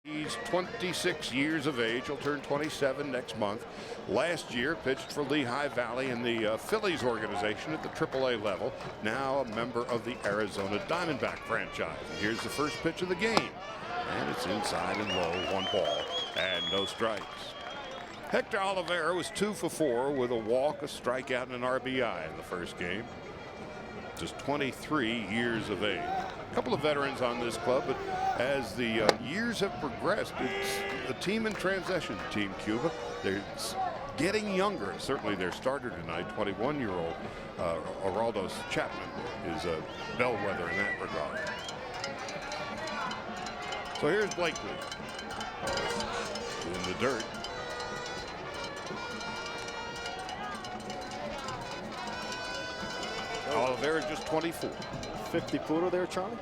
He's 26 years of age. He'll turn 27 next month. Last year pitched for Lehigh Valley in the Phillies organization at the AAA level. Now a member of the Arizona Diamondback franchise. And here's the first pitch of the game. And it's inside and low, 1 ball and no strikes. Hector Olivera was 2 for 4 with a walk, a strikeout, and an RBI in the first game. Just 23 years of age. A couple of veterans on this club, but as the years have progressed, it's a team in transition, Team Cuba. They're getting younger. Certainly their starter tonight, 21-year-old Araldo Chapman, is a bellwether in that regard. So here's Blakely in the dirt. Olivera just 24. 50-footer there, Charlie?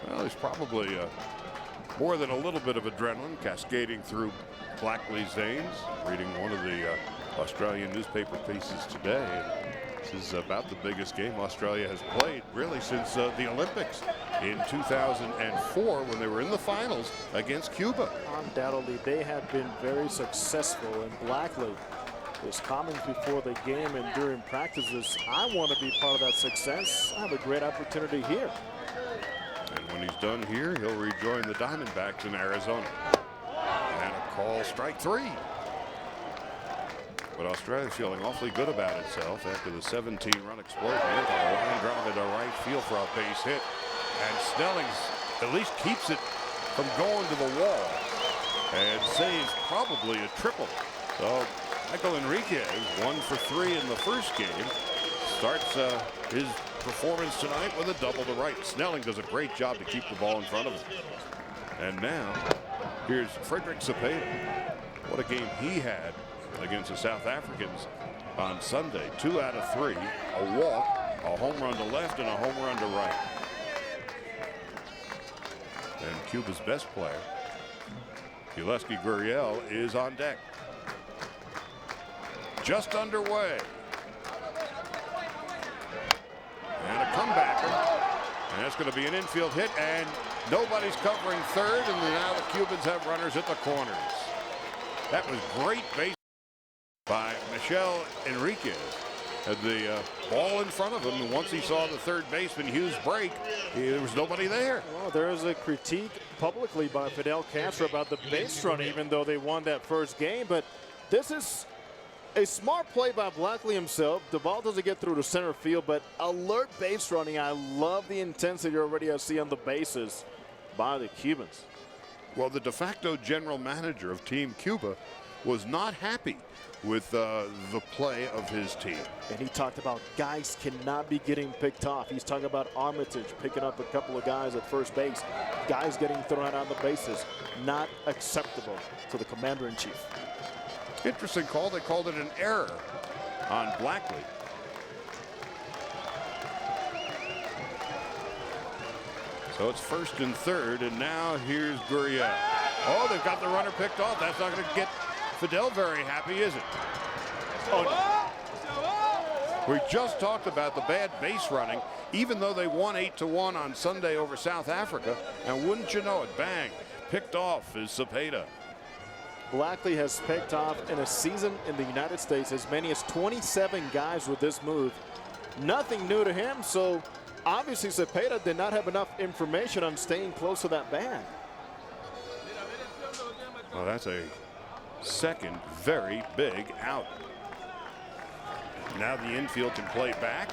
Well, there's probably more than a little bit of adrenaline cascading through Blackley's veins. Reading one of the Australian newspaper pieces today. And this is about the biggest game Australia has played really since the Olympics in 2004 when they were in the finals against Cuba. Undoubtedly, they have been very successful, and Blackley, his comments before the game and during practices, I want to be part of that success. I have a great opportunity here. And when he's done here, he'll rejoin the Diamondbacks in Arizona. And a call, strike 3. But Australia's feeling awfully good about itself after the 17-run explosion. Here's a line drive into right field for a base hit. And Snellings at least keeps it from going to the wall and saves probably a triple. So Michael Enriquez, 1 for 3 in the first game, starts his performance tonight with a double to right. Snelling does a great job to keep the ball in front of him. And now here's Frederick Cepeda. What a game he had against the South Africans on Sunday. 2 out of 3, a walk, a home run to left, and a home run to right. And Cuba's best player, Yulesky Gurriel, is on deck. Just underway. And a comebacker. And that's going to be an infield hit, and nobody's covering third, and now the Cubans have runners at the corners. That was great base by Michel Enriquez. Had the ball in front of him, and once he saw the third baseman Hughes break, there was nobody there. Well, there is a critique publicly by Fidel Castro about the base run, even though they won that first game. But this is a smart play by Blackley himself. The ball doesn't get through to center field, but alert base running. I love the intensity already I see on the bases by the Cubans. Well, the de facto general manager of Team Cuba was not happy with the play of his team. And he talked about guys cannot be getting picked off. He's talking about Armitage picking up a couple of guys at first base. Guys getting thrown out on the bases. Not acceptable to the commander-in-chief. Interesting call. They called it an error on Blackley. So it's first and third, and now here's Gurriel. Oh, they've got the runner picked off. That's not going to get Fidel very happy, is it? Oh, no. We just talked about the bad base running, even though they won 8-1 on Sunday over South Africa. And wouldn't you know it, bang, picked off is Cepeda. Blackley has picked off in a season in the United States as many as 27 guys with this move. Nothing new to him, so obviously Cepeda did not have enough information on staying close to that bag. Well, that's a second very big out. Now the infield can play back.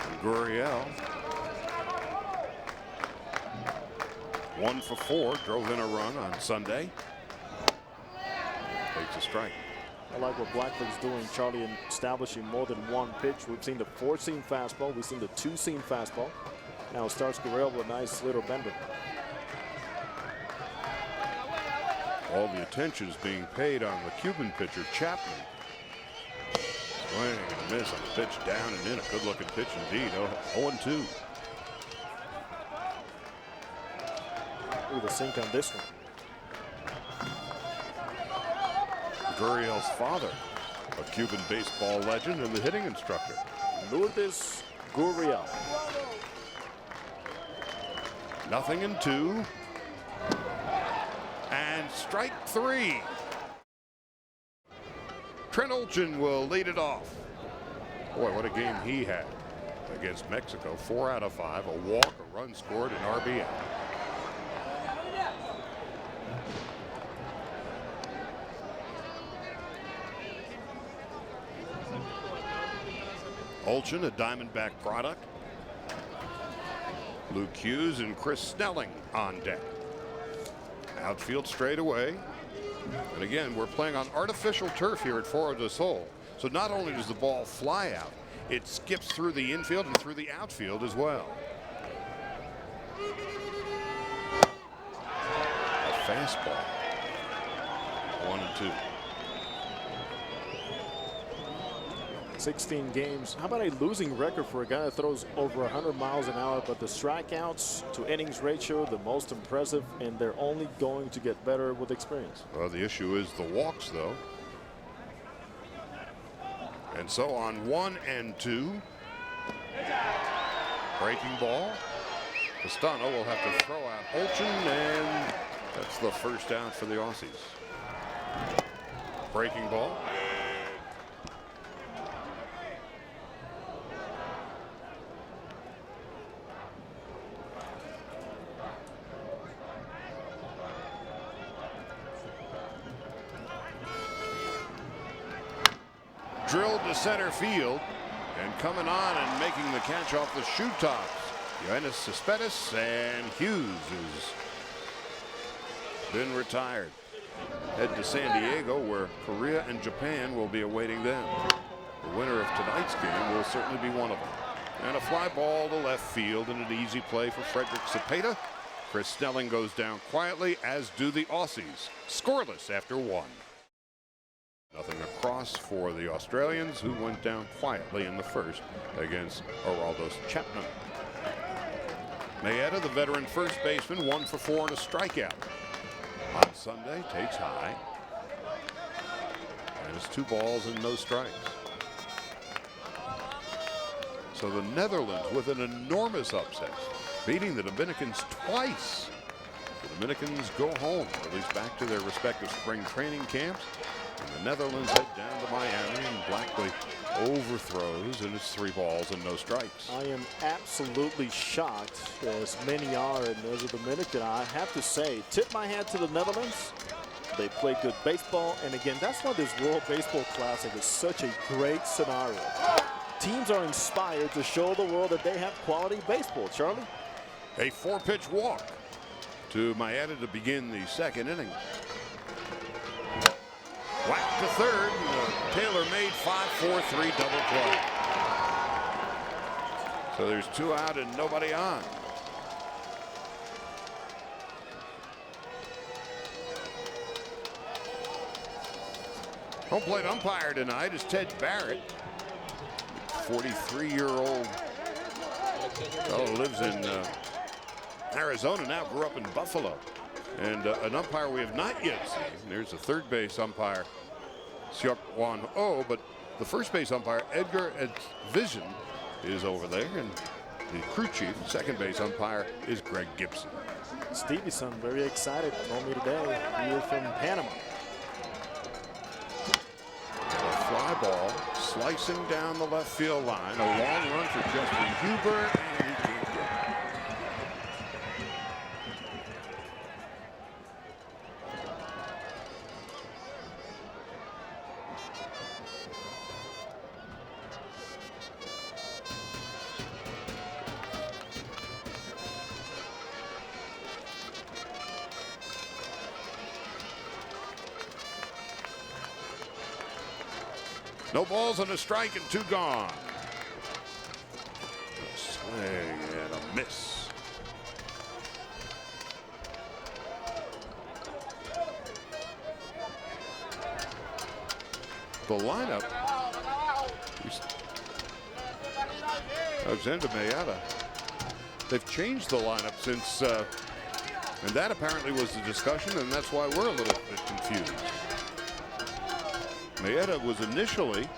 And Gurriel, 1 for 4, drove in a run on Sunday. Takes a strike. I like what Blackley's doing, Charlie, in establishing more than one pitch. We've seen the 4-seam fastball. We've seen the 2-seam fastball. Now it starts Gurriel with a nice little bender. All the attention is being paid on the Cuban pitcher, Chapman. Swing and a miss on the pitch down and in. A good-looking pitch indeed. 0-2. Ooh, the sink on this one. Gurriel's father, a Cuban baseball legend and the hitting instructor. Lourdes Gurriel. 0-2. And strike 3. Trent Olchin will lead it off. Boy, what a game he had against Mexico. 4 out of 5, a walk, a run scored, an RBI. Olchin, a Diamondback product. Luke Hughes and Chris Snelling on deck. Outfield straight away. And again, we're playing on artificial turf here at Foro del Sol. So not only does the ball fly out, it skips through the infield and through the outfield as well. A fastball. 1-2. 16 games. How about a losing record for a guy that throws over 100 miles an hour, but the strikeouts to innings ratio, the most impressive, and they're only going to get better with experience. Well, the issue is the walks, though. And so on 1-2. Breaking ball. Castano will have to throw out Olchin, and that's the first out for the Aussies. Breaking ball. Drilled to center field, and coming on and making the catch off the shoe tops. Yoenis Cespedes, and Hughes has been retired. Head to San Diego, where Korea and Japan will be awaiting them. The winner of tonight's game will certainly be one of them. And a fly ball to left field, and an easy play for Frederick Cepeda. Chris Snelling goes down quietly, as do the Aussies. Scoreless after 1. Nothing across for the Australians, who went down quietly in the first against Aroldis Chapman. Maeda, the veteran first baseman, 1 for 4 and a strikeout. On Sunday, takes high. And it's 2 balls and no strikes. So the Netherlands with an enormous upset, beating the Dominicans twice. The Dominicans go home, or at least back to their respective spring training camps. And the Netherlands head down to Miami, and Blackley overthrows, and it's 3 balls and no strikes. I am absolutely shocked, as many are, and as a Dominican, I have to say, tip my hat to the Netherlands. They play good baseball, and again, that's why this World Baseball Classic is such a great scenario. Teams are inspired to show the world that they have quality baseball. Charlie? A 4-pitch walk to Maeda to begin the second inning. Whack to third. Taylor made 5-4-3 double play. So there's 2 out and nobody on. Home plate umpire tonight is Ted Barrett, 43-year-old fellow, lives in Arizona now, grew up in Buffalo. And an umpire we have not yet seen. There's a third base umpire, Seok Won Oh, but the first base umpire, Edgar Vision, is over there. And the crew chief, second base umpire, is Greg Gibson. Stevie's son, very excited, told me today. He is from Panama. And a fly ball slicing down the left field line. A long run for Justin Huber, and he can't get it. No balls and a strike and 2 gone. A swing and a miss. The lineup. Alexander Maeda. They've changed the lineup since, and that apparently was the discussion, and that's why we're a little bit confused. Maeda was initially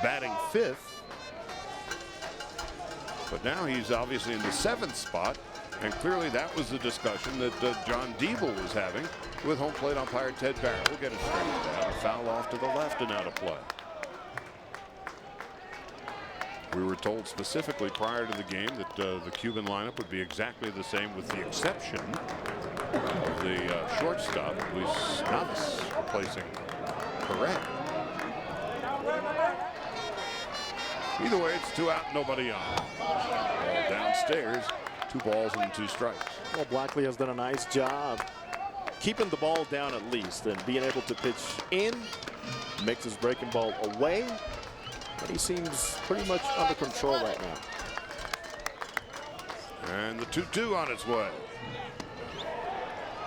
batting 5th, but now he's obviously in the 7th spot, And clearly that was the discussion that John Diebel was having with home plate umpire Ted Barrett. We'll get it straightened out. A foul off to the left and out of play. We were told specifically prior to the game that the Cuban lineup would be exactly the same with the exception of the shortstop, Luis Navas, replacing Perez. Either way, it's 2 out, nobody on. Ball downstairs, 2 balls and 2 strikes. Well, Blackley has done a nice job keeping the ball down at least and being able to pitch in, makes his breaking ball away, and he seems pretty much under control right now. And the 2-2 on its way.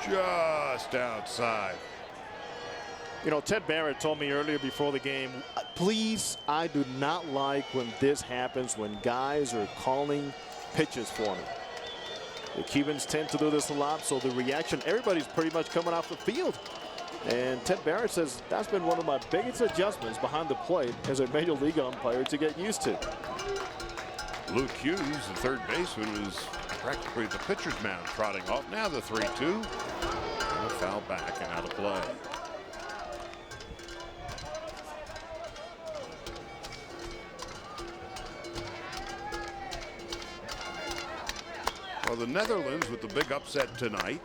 Just outside. You know, Ted Barrett told me earlier before the game, please, I do not like when this happens, when guys are calling pitches for me. The Cubans tend to do this a lot, so the reaction, everybody's pretty much coming off the field. And Ted Barrett says that's been one of my biggest adjustments behind the plate as a major league umpire to get used to. Luke Hughes, the third baseman, was practically the pitcher's mound, trotting off. Now the 3-2. And a foul back and out of play. Well, the Netherlands with the big upset tonight.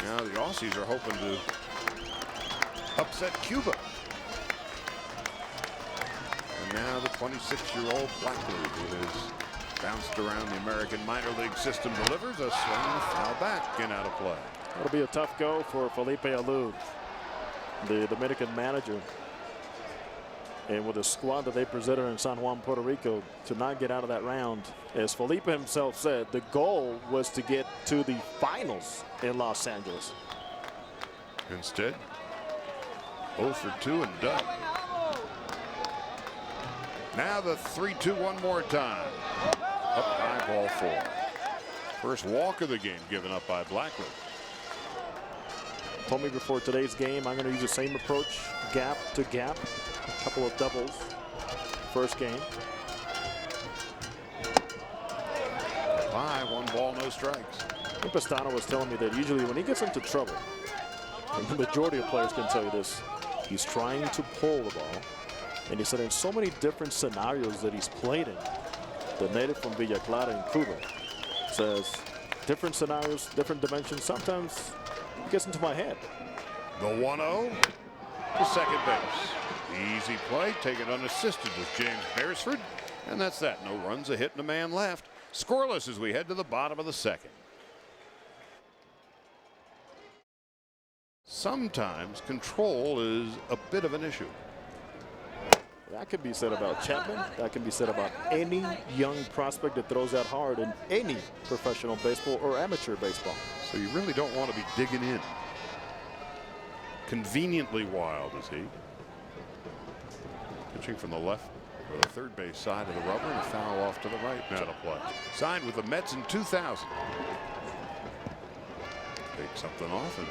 Now the Aussies are hoping to upset Cuba. And now the 26-year-old Blackley, who has bounced around the American minor league system, delivers a swing and a foul back and out of play. It'll be a tough go for Felipe Alou, the Dominican manager. And with the squad that they presented in San Juan, Puerto Rico, to not get out of that round, as Felipe himself said, the goal was to get to the finals in Los Angeles. Instead, 0 for 2 and done. Now the 3-2 one more time. Up high, ball 4. First walk of the game given up by Blackley. Told me before today's game, I'm going to use the same approach, gap to gap. A couple of doubles first game. High, 1 ball, no strikes. Pastano was telling me that usually when he gets into trouble, and the majority of players can tell you this, he's trying to pull the ball. And he said in so many different scenarios that he's played in, the native from Villa Clara in Cuba says different scenarios, different dimensions. Sometimes it gets into my head. The 1-0 to second base. Easy play, taken unassisted with James Beresford. And that's that. No runs, a hit, and a man left. Scoreless as we head to the bottom of the second. Sometimes control is a bit of an issue. That can be said about Chapman. That can be said about any young prospect that throws that hard in any professional baseball or amateur baseball. So you really don't want to be digging in. Conveniently wild is he. Pitching from the left or the third base side of the rubber, and a foul off to the right and out of play. Signed with the Mets in 2000. Take something off, and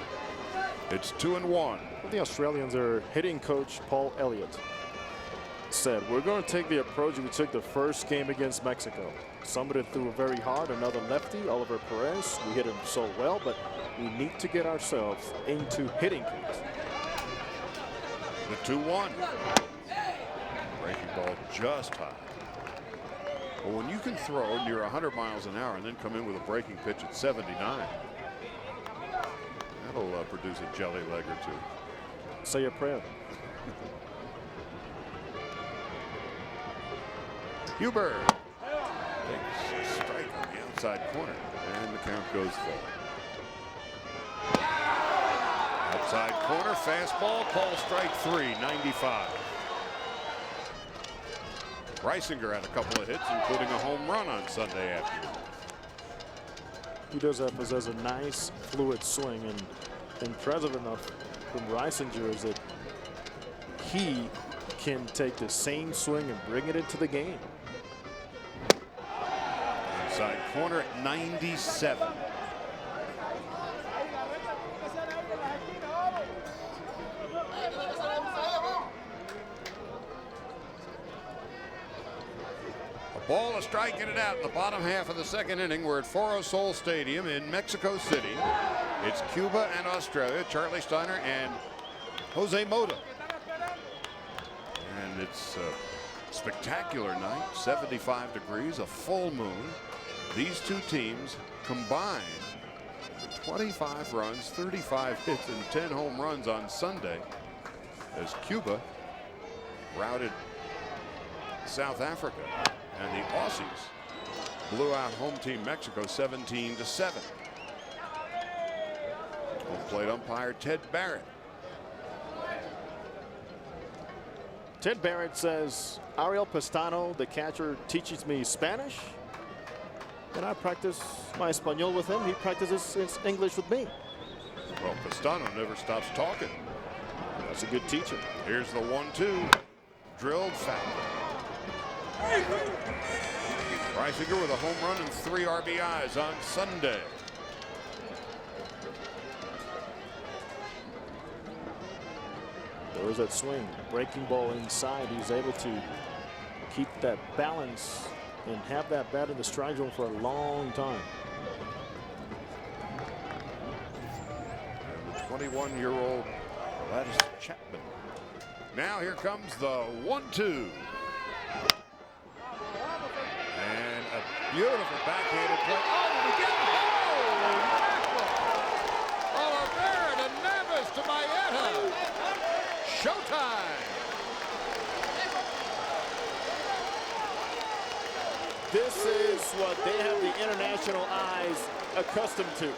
it's 2-1. The Australians, are hitting coach Paul Elliott said, we're going to take the approach we took the first game against Mexico. Somebody threw very hard, another lefty, Oliver Perez. We hit him so well, but we need to get ourselves into hitting things. The 2-1. Breaking ball just high. Well, when you can throw near 100 miles an hour and then come in with a breaking pitch at 79, that'll produce a jelly leg or two. Say a prayer. Huber takes a strike on the outside corner, and the count goes full. Outside corner, fastball, call strike 3, 95. Reisinger had a couple of hits, including a home run on Sunday afternoon. He does possess a nice fluid swing, and impressive enough from Reisinger is that he can take the same swing and bring it into the game. Inside corner at 97. Ball a strike, get it out in the bottom half of the second inning. We're at Foro Sol Stadium in Mexico City. It's Cuba and Australia, Charlie Steiner and Jose Mota. And it's a spectacular night, 75 degrees, a full moon. These two teams combined 25 runs, 35 hits, and 10 home runs on Sunday as Cuba routed South Africa. And the Aussies blew out home team Mexico 17-7. Home plate umpire Ted Barrett. Ted Barrett says, Ariel Pestano, the catcher, teaches me Spanish. And I practice my Espanol with him. He practices his English with me. Well, Pestano never stops talking. That's a good teacher. Here's the 1-2. Drilled foul. Reisinger with a home run and 3 RBIs on Sunday. There was that swing, breaking ball inside. He's able to keep that balance and have that bat in the strike zone for a long time. And the 21-year-old Gladys Chapman. Now here comes the 1-2. And a beautiful backhanded play. Oh, did he get it? Holy mackerel! Oliveira to Navas to Maeta. Showtime. This is what they have the international eyes accustomed to.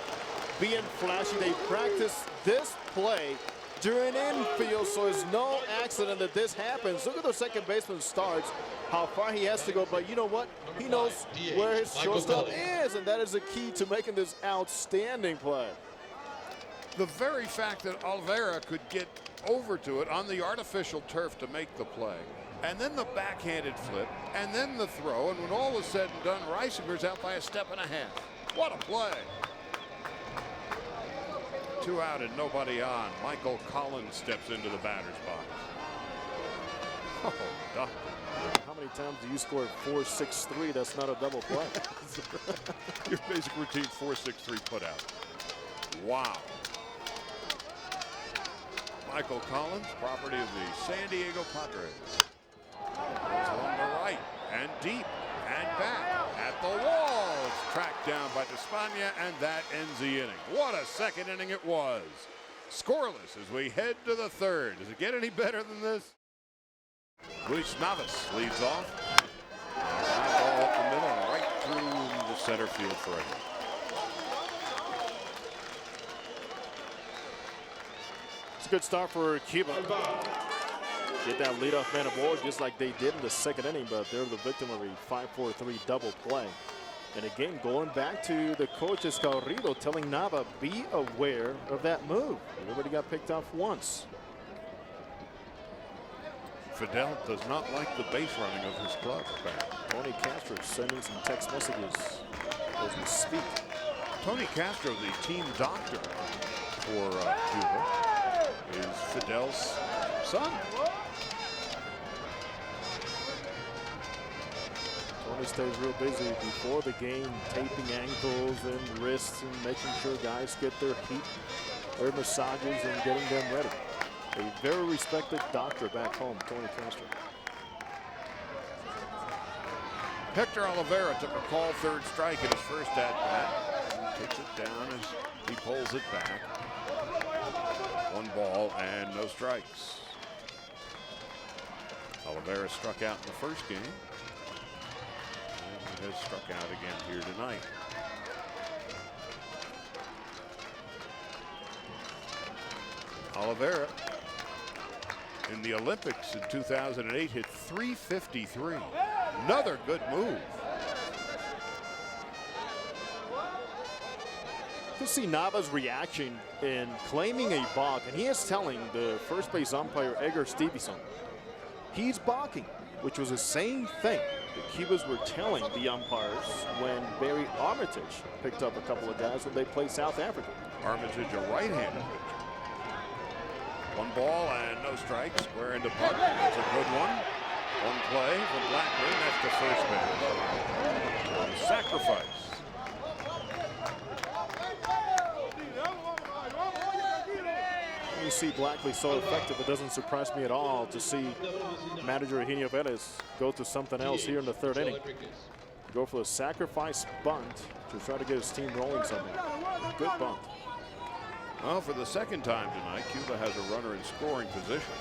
Being flashy, they practice this play during infield, so it's no accident that this happens. Look at the second baseman starts, how far he has to go, but you know what? He knows where his shortstop is, and that is the key to making this outstanding play. The very fact that Oliveira could get over to it on the artificial turf to make the play, and then the backhanded flip, and then the throw, and when all was said and done, Reisinger's out by a step and a half. What a play. 2 out and nobody on. Michael Collins steps into the batter's box. Oh, doctor. How many times do you score 4-6-3? That's not a double play. Your basic routine 4-6-3 put out. Wow. Michael Collins, property of the San Diego Padres. Goes along the right and deep and back at the wall. It's tracked down by Despaigne, and that ends the inning. What a second inning it was. Scoreless as we head to the third. Does it get any better than this? Luis Navas leads off. High ball up the middle and right through the center field for a hit. It's a good start for Cuba. Get that leadoff man aboard just like they did in the second inning, but they're the victim of a 5-4-3 double play. And again, going back to the coach Escalrido telling Nava, be aware of that move. He already got picked off once. Fidel does not like the base running of his club, apparently. Tony Castro sending some text messages as we speak. Tony Castro, the team doctor for Cuba, is Fidel's son. Tony stays real busy before the game, taping ankles and wrists and making sure guys get their heat, their massages, and getting them ready. A very respected doctor back home, Tony Castro. Hector Oliveira took a call third strike at his first at-bat. Takes it down as he pulls it back. 1 ball and no strikes. Oliveira struck out in the first game. And has struck out again here tonight. Oliveira in the Olympics in 2008 hit .353. Another good move. You see Nava's reaction in claiming a balk, and he is telling the first base umpire Edgar Stevenson he's balking, which was the same thing the Cubans were telling the umpires when Barry Armitage picked up a couple of guys when they played South Africa. Armitage, a right-handed pitcher. 1 ball and no strikes. Square into Buck. That's a good one. One play from Blackburn. That's the first base. Sacrifice. You see Blackley so effective, it doesn't surprise me at all to see manager Eugenio Velez go to something else here in the third inning. Go for a sacrifice bunt to try to get his team rolling something. Good bunt. Well, for the second time tonight, Cuba has a runner in scoring position.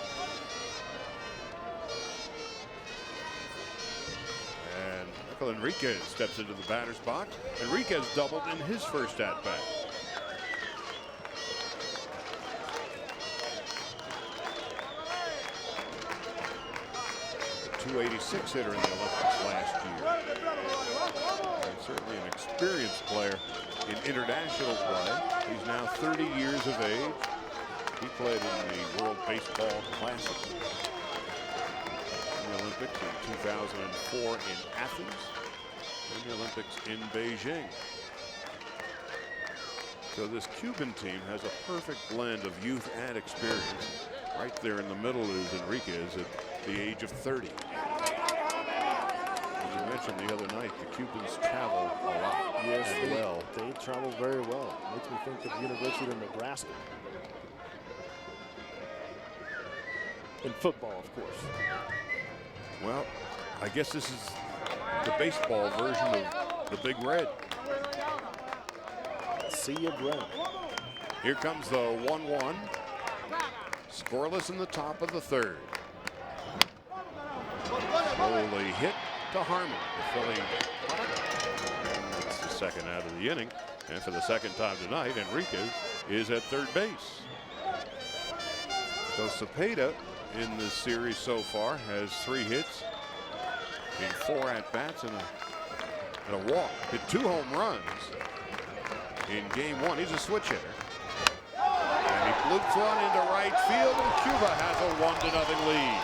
And Michael Enriquez steps into the batter's box. Enriquez doubled in his first at-bat. .286 hitter in the Olympics last year. And certainly an experienced player in international play. He's now 30 years of age. He played in the World Baseball Classic in the Olympics in 2004 in Athens and the Olympics in Beijing. So this Cuban team has a perfect blend of youth and experience. Right there in the middle is Enriquez at the age of 30. As you mentioned the other night, the Cubans travel a lot. Yes, they travel very well. Makes me think of the University of Nebraska. In football, of course. Well, I guess this is the baseball version of the Big Red. Sea of red. Here comes the 1-1. Scoreless in the top of the third. Slowly hit to Harmon, the Philly product. That's the second out of the inning. And for the second time tonight, Enriquez is at third base. So Cepeda in this series so far has 3 hits in 4 at-bats and a walk. Hit 2 home runs in game 1. He's a switch hitter. And he loops one into right field, and Cuba has a 1-0 lead.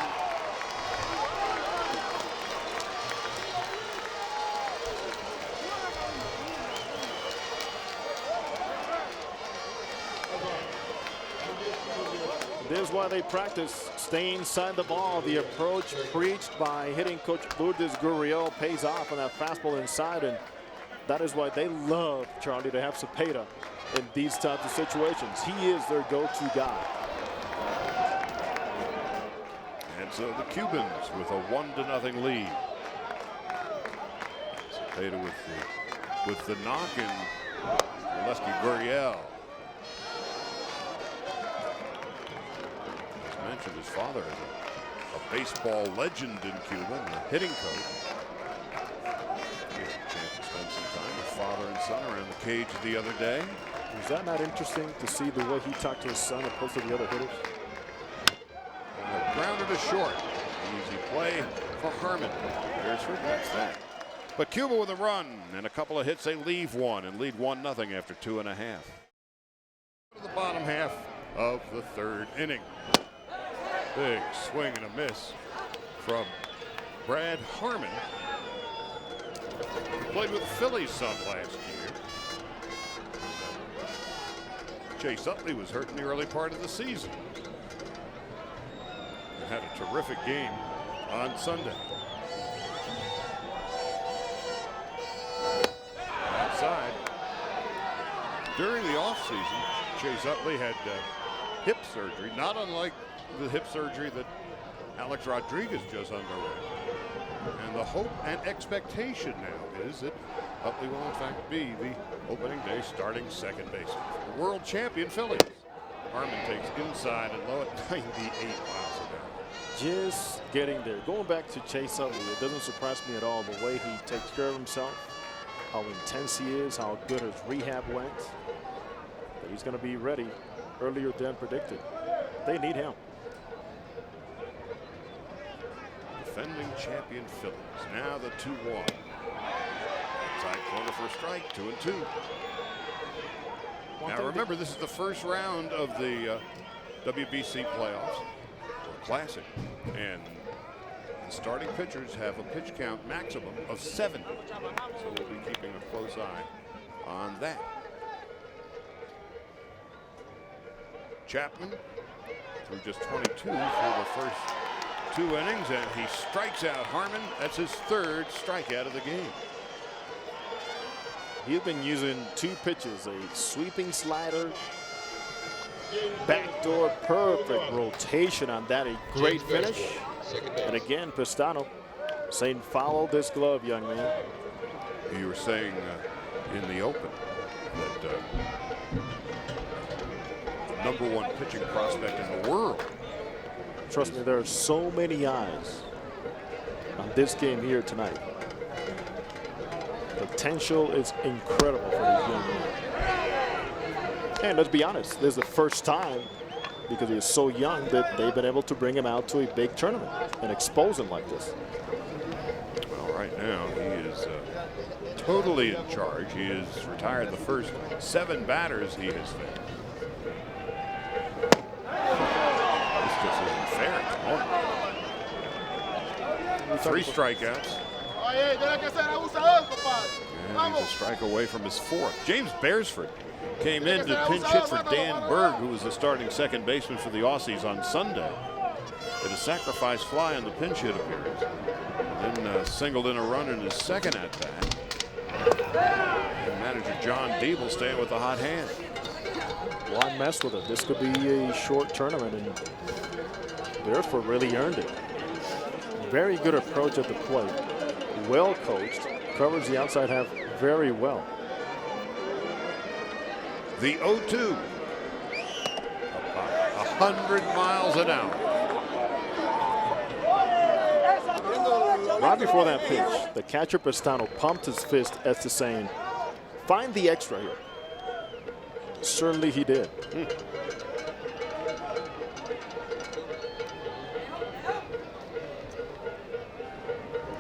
This is why they practice staying inside the ball. The approach preached by hitting coach Lourdes Gurriel pays off on that fastball inside, and that is why they love, Charlie, to have Cepeda in these types of situations. He is their go-to guy. And so the Cubans with a 1-0 lead. Cepeda with the knock, and Lourdes Gurriel. As mentioned, his father is a baseball legend in Cuba, and a hitting coach. He had a chance to spend some time with father and son around the cage the other day. Was that not interesting to see the way he talked to his son opposed to the other hitters? Grounded to short. Easy play for Harmon. There's her, that's that. But Cuba with a run and a couple of hits, they leave one and lead 1-0 after 2.5. To the bottom half of the third inning. Big swing and a miss from Brad Harmon. Played with the Phillies some last year. Chase Utley was hurt in the early part of the season. He had a terrific game on Sunday. Outside. During the offseason, Chase Utley had hip surgery, not unlike the hip surgery that Alex Rodriguez just underwent. And the hope and expectation now is that Utley will in fact be the opening day starting second baseman for world champion Phillies. Harmon takes inside and low at 98 miles an hour. Just getting there. Going back to Chase Utley, it doesn't surprise me at all the way he takes care of himself, how intense he is, how good his rehab went. But he's going to be ready earlier than predicted. They need him. Defending champion Phillies. Now the 2-1. Outside corner for a strike, 2-2. Now remember, this is the first round of the WBC playoffs, Classic, and the starting pitchers have a pitch count maximum of 70. So we'll be keeping a close eye on that. Chapman threw just 22 for the first 2 innings, and he strikes out Harmon. That's his 3rd strikeout of the game. He's been using 2 pitches, a sweeping slider, backdoor, perfect rotation on that. A great finish. And again, Pistano saying, follow this glove, young man. You were saying in the open that the #1 pitching prospect in the world. Trust me, there are so many eyes on this game here tonight. Potential is incredible for these young men. And let's be honest, this is the first time, because he is so young, that they've been able to bring him out to a big tournament and expose him like this. Well, right now he is totally in charge. He has retired the first 7 batters he has faced. This just isn't fair at the moment. 3 strikeouts. And he's a strike away from his 4th. James Beresford came in to pinch hit for Dan Berg, who was the starting second baseman for the Aussies on Sunday. Hit a sacrifice fly on the pinch hit appearance. Then singled in a run in his 2nd at-bat. And manager John Diebel staying with the hot hand. Why mess with it? This could be a short tournament, and Beresford really earned it. Very good approach at the plate. Well coached. Covers the outside half very well. The 0-2. About 100 miles an hour. Right before that pitch, the catcher Pistano pumped his fist as to saying, find the extra here. Certainly he did.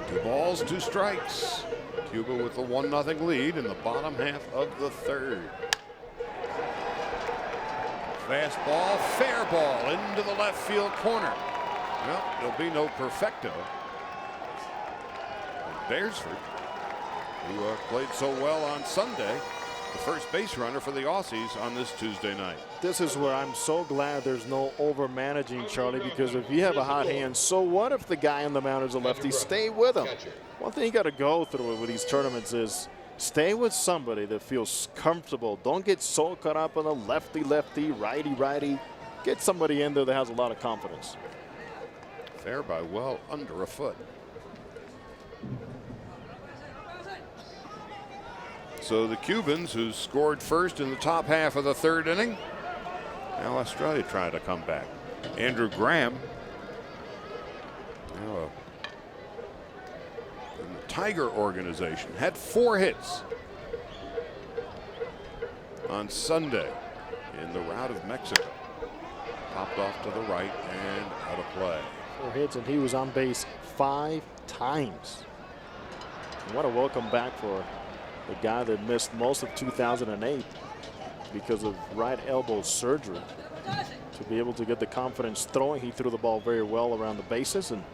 2 balls, 2 strikes. Cuba with the 1-0 lead in the bottom half of the 3rd. Fastball, fair ball into the left field corner. Well, there'll be no perfecto. Beresford, who played so well on Sunday, the first base runner for the Aussies on this Tuesday night. This is where I'm so glad there's no over-managing, Charlie, because if you have a hot hand, so what if the guy on the mound is a lefty? Stay with him. One thing you got to go through with these tournaments is stay with somebody that feels comfortable. Don't get so caught up on the lefty-lefty, righty-righty. Get somebody in there that has a lot of confidence. Fair by well under a foot. So the Cubans, who scored first in the top half of the 3rd inning, now Australia trying to come back. Andrew Graham, now in the Tiger organization, had 4 hits on Sunday in the rout of Mexico. Popped off to the right and out of play. 4 hits, and he was on base 5 times. And what a welcome back for the guy that missed most of 2008 because of right elbow surgery. To be able to get the confidence throwing, he threw the ball very well around the bases, and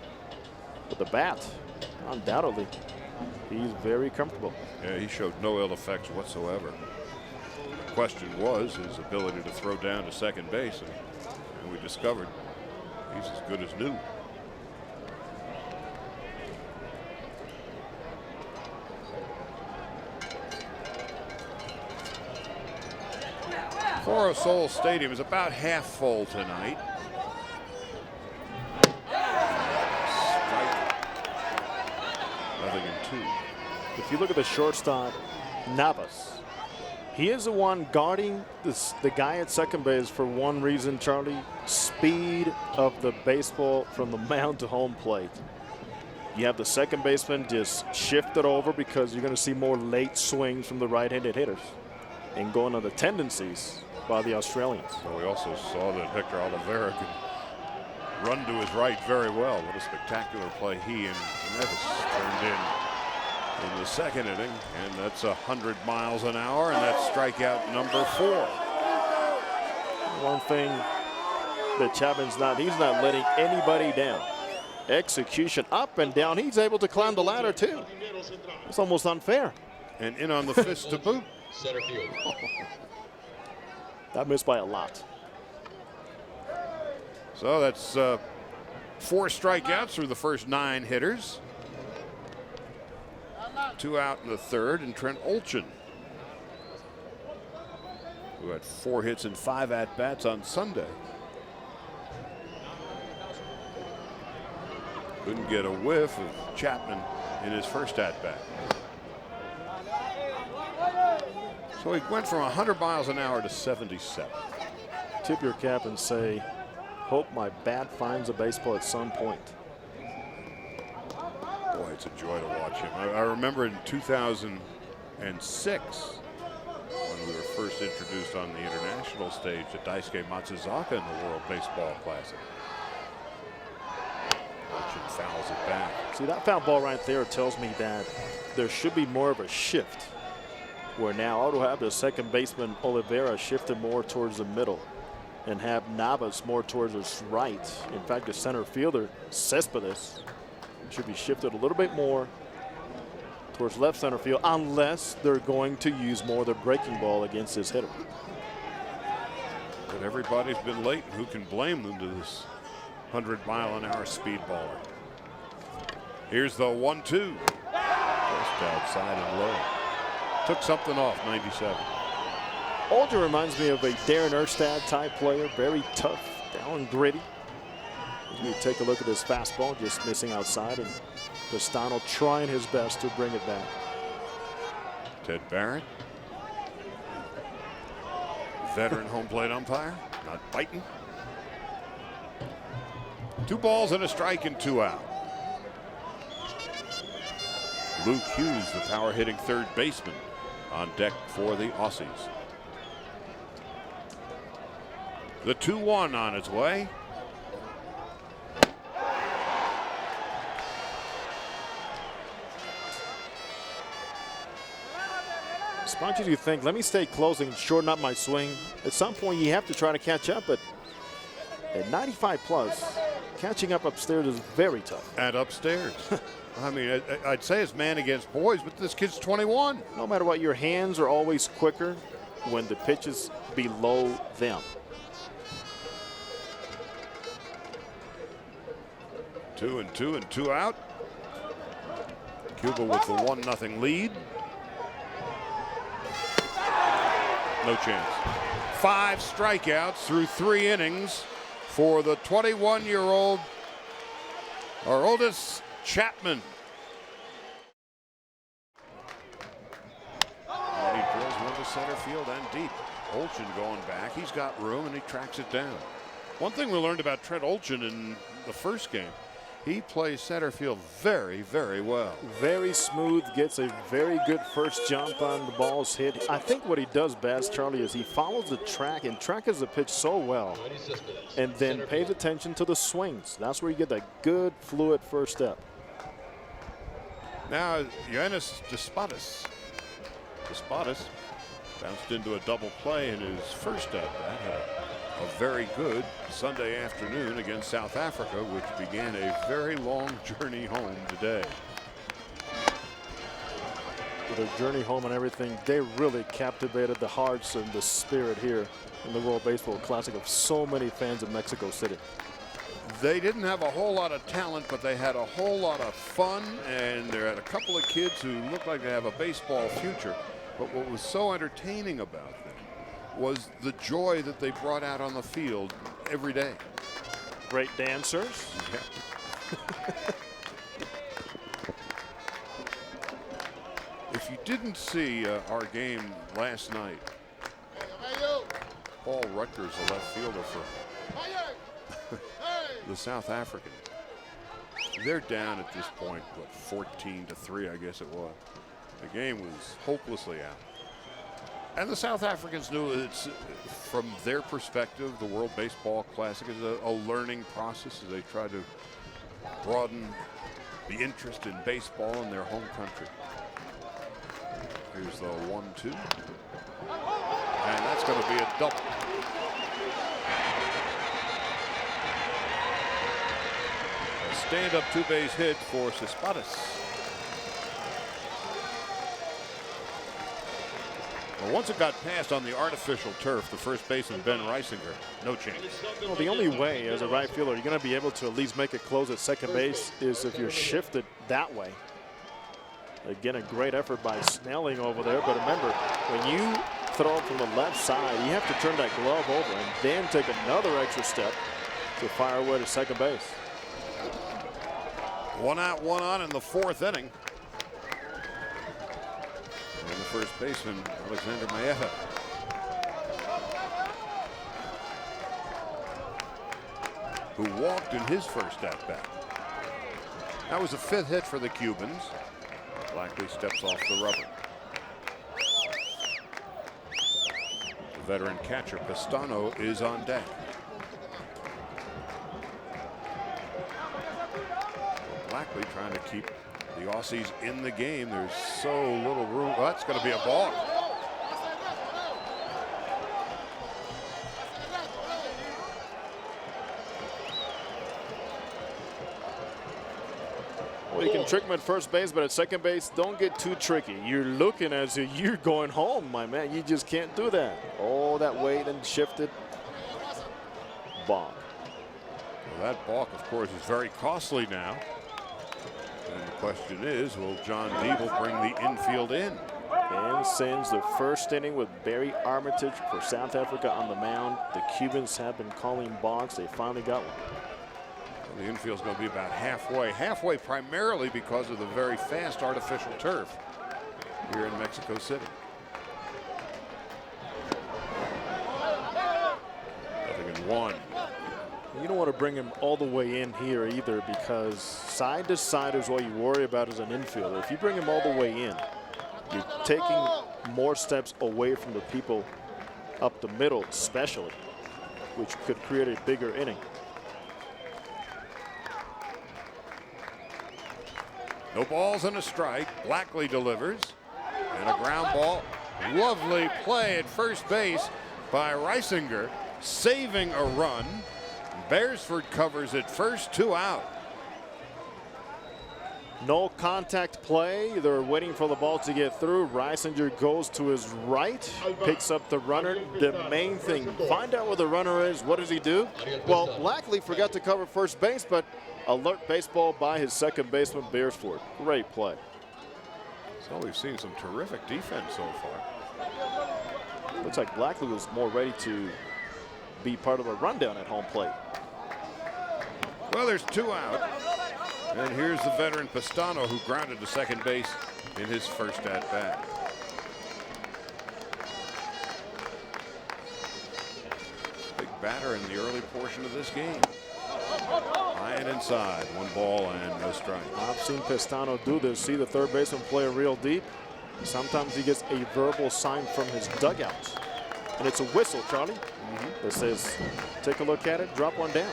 with the bat, undoubtedly, he's very comfortable. Yeah, he showed no ill effects whatsoever. The question was his ability to throw down to second base, and we discovered he's as good as new. Foro Sol Stadium is about half full tonight. Strike. 0-2. If you look at the shortstop, Navas, he is the one guarding the guy at second base for one reason, Charlie: speed of the baseball from the mound to home plate. You have the second baseman just shift it over because you're going to see more late swings from the right-handed hitters and going on the tendencies by the Australians. So we also saw that Hector Oliveira could run to his right very well. What a spectacular play he and Nevis turned in the 2nd inning, and that's 100 miles an hour, and that's strikeout number 4. One thing that Chapman's not, he's not letting anybody down. Execution up and down. He's able to climb the ladder too. It's almost unfair. And in on the fist to boot. Center field. That missed by a lot. So that's 4 strikeouts through the first 9 hitters. 2 out in the third, and Trent Olchin, who had 4 hits and 5 at-bats on Sunday. Couldn't get a whiff of Chapman in his first at-bat. So he went from 100 miles an hour to 77. Tip your cap and say, hope my bat finds a baseball at some point. Boy, it's a joy to watch him. I remember in 2006, when we were first introduced on the international stage to Daisuke Matsuzaka in the World Baseball Classic. Olchin fouls it back. See, that foul ball right there tells me that there should be more of a shift, where now I'll have the second baseman Oliveira shifted more towards the middle and have Navas more towards his right. In fact, the center fielder, Cespedes, should be shifted a little bit more towards left center field, unless they're going to use more of the breaking ball against this hitter. But everybody's been late, and who can blame them to this 100-mile-an-hour speedballer? Here's the 1-2. Just outside and low. Took something off, 97. Olchin reminds me of a Darren Erstad type player, very tough, down and gritty. As we take a look at his fastball, just missing outside, and Castano trying his best to bring it back. Ted Barrett, veteran home plate umpire, not biting. 2 balls and a strike and 2 out. Luke Hughes, the power hitting third baseman, on deck for the Aussies. The 2-1 on its way. As much as you think, let me stay close and shorten up my swing, at some point you have to try to catch up, but at 95 plus, catching up upstairs is very tough. And upstairs. I mean, I'd say it's man against boys, but this kid's 21. No matter what, your hands are always quicker when the pitch is below them. 2-2 and 2 out. Cuba with the 1-0 lead. No chance. 5 strikeouts through 3 innings for the 21-year-old Aroldis Chapman. And he drills one to center field and deep. Olchin going back. He's got room and he tracks it down. One thing we learned about Trent Olchin in the first game, he plays center field very, very well. Very smooth, gets a very good first jump on the ball's hit. I think what he does best, Charlie, is he follows the track and trackers the pitch so well and then pays attention to the swings. That's where you get that good, fluid first step. Now, Yoenis Despotis bounced into a double play in his first at-bat. A very good Sunday afternoon against South Africa, which began a very long journey home today. With their journey home and everything, they really captivated the hearts and the spirit here in the World Baseball Classic of so many fans in Mexico City. They didn't have a whole lot of talent, but they had a whole lot of fun, and there had a couple of kids who looked like they have a baseball future. But what was so entertaining about them was the joy that they brought out on the field every day. Great dancers. Yeah. If you didn't see our game last night, Paul Rutgers, the left fielder for the South African, they're down at this point, what, 14-3, I guess it was. The game was hopelessly out. And the South Africans knew it's, from their perspective, the World Baseball Classic is a learning process as they try to broaden the interest in baseball in their home country. Here's the 1-2. And that's going to be a double. A stand-up 2-base hit for Cespedes. Well, once it got passed on the artificial turf, the first baseman, Ben Reisinger, no chance. Well, the only way as a right fielder you're going to be able to at least make it close at second base is if you're shifted that way. Again, a great effort by Snelling over there. But remember, when you throw from the left side, you have to turn that glove over and then take another extra step to fire away to second base. 1 out, 1 on in the 4th inning. And the first baseman, Alexander Maeta. Who walked in his first at-bat. That was a 5th hit for the Cubans. Blackley steps off the rubber. The veteran catcher Pistano is on deck. Blackley trying to keep the Aussies in the game. There's so little room. Oh, that's going to be a ball. Well, you can trick him at first base, but at second base, don't get too tricky. You're looking as if you're going home, my man. You just can't do that. All that weight and shifted. Balk. Well, that balk, of course, is very costly now. And the question is, will John Diebel bring the infield in? And since the first inning with Barry Armitage for South Africa on the mound, the Cubans have been calling balks. They finally got one. The infield's going to be about halfway. Halfway primarily because of the very fast artificial turf here in Mexico City. Nothing in 1. You don't want to bring him all the way in here either, because side to side is what you worry about as an infielder. If you bring him all the way in, you're taking more steps away from the people up the middle especially, which could create a bigger inning. No balls and a strike. Blackley delivers. And a ground ball. Lovely play at first base by Reisinger, saving a run. Beresford covers it first, 2 out. No contact play. They're waiting for the ball to get through. Reisinger goes to his right, picks up the runner. The main thing, find out where the runner is. What does he do? Well, Blackley forgot to cover first base, but alert baseball by his second baseman, Beresford. Great play. So we've seen some terrific defense so far. Looks like Blackley was more ready to be part of a rundown at home plate. Well, there's 2 out. And here's the veteran Pistano, who grounded to second base in his first at-bat. Big batter in the early portion of this game. High and inside, 1 ball and no strike. I've seen Pistano do this. See the third baseman play real deep. Sometimes he gets a verbal sign from his dugout. And it's a whistle, Charlie, that says, take a look at it, drop one down.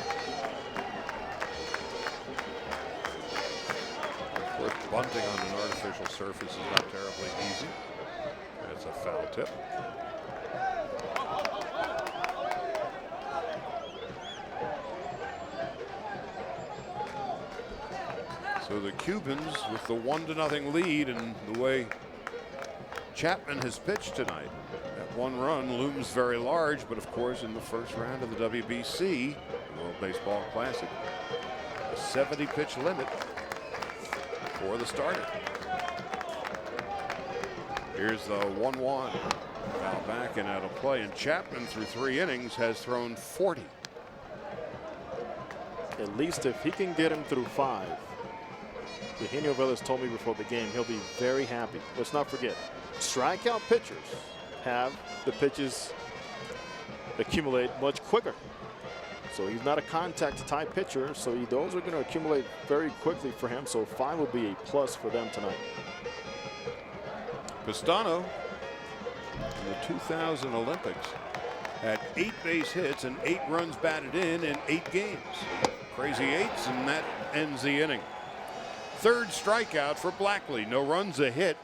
Of course, bunting on an artificial surface is not terribly easy. That's a foul tip. So the Cubans with the 1-0 lead, and the way Chapman has pitched tonight, that 1 run looms very large, but of course in the first round of the WBC, World Baseball Classic, a 70-pitch limit for the starter. Here's the 1-1. Foul back and out of play, and Chapman through 3 innings has thrown 40. At least if he can get him through 5, Eugenio Velez told me before the game he'll be very happy. Let's not forget, strikeout pitchers have the pitches accumulate much quicker. So he's not a contact type pitcher, so those are going to accumulate very quickly for him. So 5 would be a plus for them tonight. Pistano in the 2000 Olympics had 8 base hits and 8 runs batted in 8 games. Crazy 8s, and that ends the inning. 3rd strikeout for Blackley. No runs, a hit,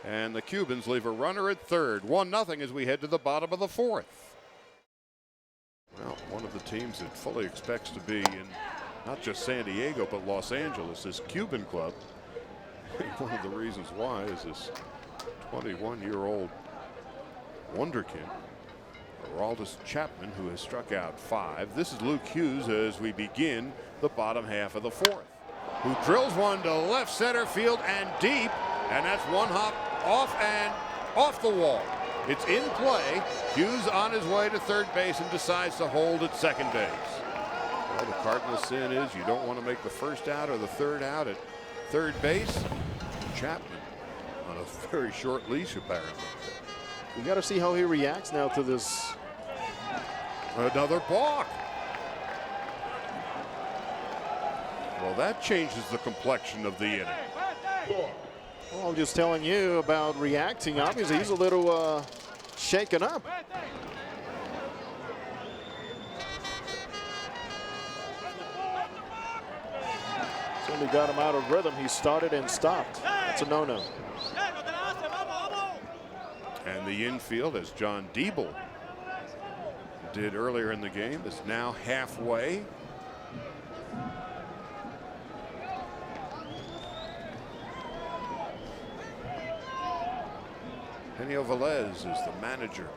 and the Cubans leave a runner at 3rd. 1-0 as we head to the bottom of the 4th. Well, one of the teams that fully expects to be in not just San Diego but Los Angeles, this Cuban club. One of the reasons why is this 21-year-old wonderkid, Aroldis Chapman, who has struck out 5. This is Luke Hughes as we begin the bottom half of the 4th, who drills one to left center field and deep, and that's one hop off and off the wall. It's in play. Hughes on his way to third base and decides to hold at second base. Well, the cardinal sin is you don't want to make the first out or the third out at third base. Chapman on a very short leash, apparently. We got to see how he reacts now to this. Another balk. Well, that changes the complexion of the inning. Well, I'm just telling you about reacting. Obviously, he's a little shaken up. Certainly got him out of rhythm. He started and stopped. That's a no-no. And the infield, as John Diebel did earlier in the game, is now halfway. Genio Velez is the manager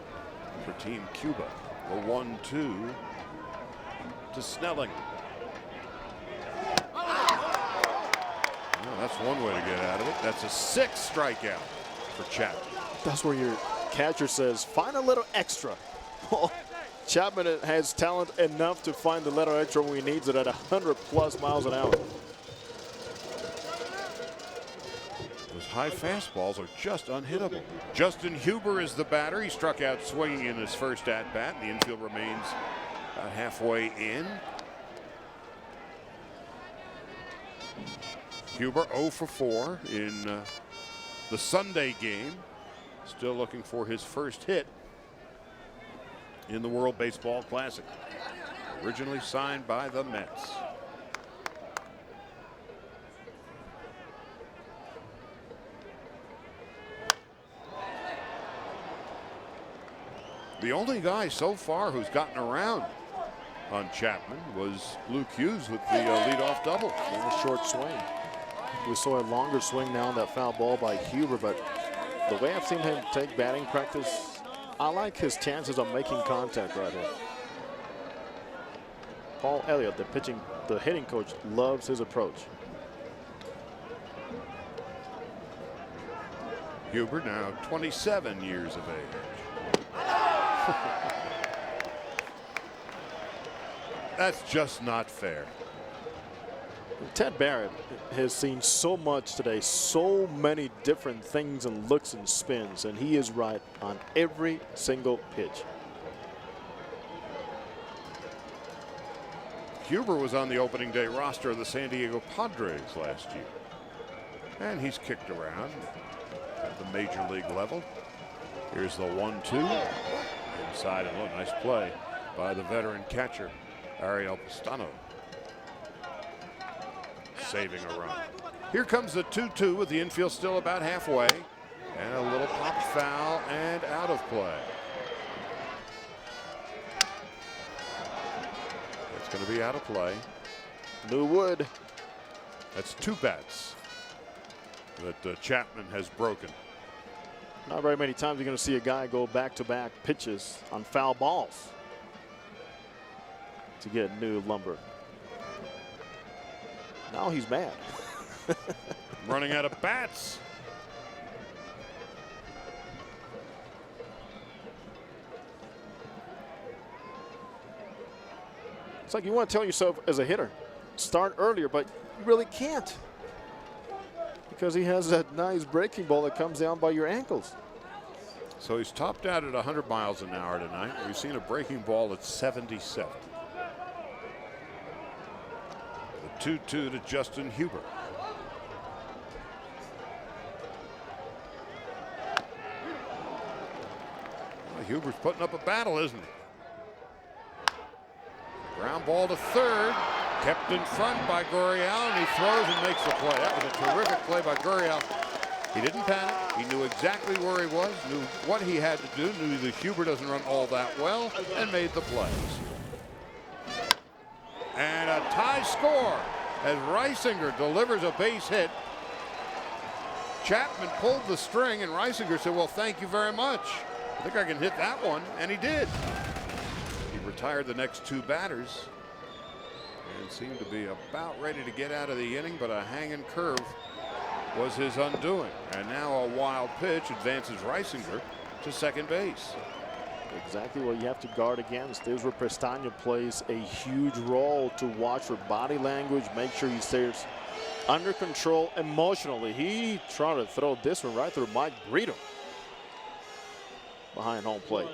for Team Cuba. The 1-2 to Snelling. Well, that's one way to get out of it. That's a 6th strikeout for Chapman. That's where your catcher says, find a little extra. Chapman has talent enough to find the little extra when he needs it at 100+ miles an hour. Those high fastballs are just unhittable. Justin Huber is the batter. He struck out swinging in his first at-bat. The infield remains about halfway in. Huber 0 for 4 in the Sunday game. Still looking for his first hit in the World Baseball Classic. Originally signed by the Mets. The only guy so far who's gotten around on Chapman was Luke Hughes with the leadoff double. And a short swing. We saw a longer swing now on that foul ball by Huber, but the way I've seen him take batting practice, I like his chances of making contact right here. Paul Elliott, the hitting coach, loves his approach. Huber now 27 years of age. That's just not fair. Ted Barrett has seen so much today, so many different things and looks and spins, and he is right on every single pitch. Huber was on the opening day roster of the San Diego Padres last year, and he's kicked around at the major league level. Here's the 1-2 inside, and a nice play by the veteran catcher Ariel Pistano, saving a run. Here comes the 2-2 with the infield still about halfway, and a little pop foul and out of play. It's going to be out of play. New wood. That's 2 bats that Chapman has broken. Not very many times you're going to see a guy go back-to-back pitches on foul balls to get new lumber. Now he's mad. Running out of bats. It's like you want to tell yourself as a hitter, start earlier, but you really can't, because he has that nice breaking ball that comes down by your ankles. So he's topped out at 100 miles an hour tonight. We've seen a breaking ball at 77. The 2-2 to Justin Huber. Well, Huber's putting up a battle, isn't he? Ground ball to third, kept in front by Gurriel, and he throws and makes the play. That was a terrific play by Gurriel. He didn't panic. He knew exactly where he was, knew what he had to do, knew that Huber doesn't run all that well, and made the plays. And a tie score as Reisinger delivers a base hit. Chapman pulled the string, and Reisinger said, well, thank you very much. I think I can hit that one, and he did. He retired the next two batters and seemed to be about ready to get out of the inning, but a hanging curve was his undoing. And now a wild pitch advances Reisinger to second base. Exactly what you have to guard against. This is where Pestaño plays a huge role to watch for body language, make sure he stays under control emotionally. He tried to throw this one right through Mike Brito behind home plate.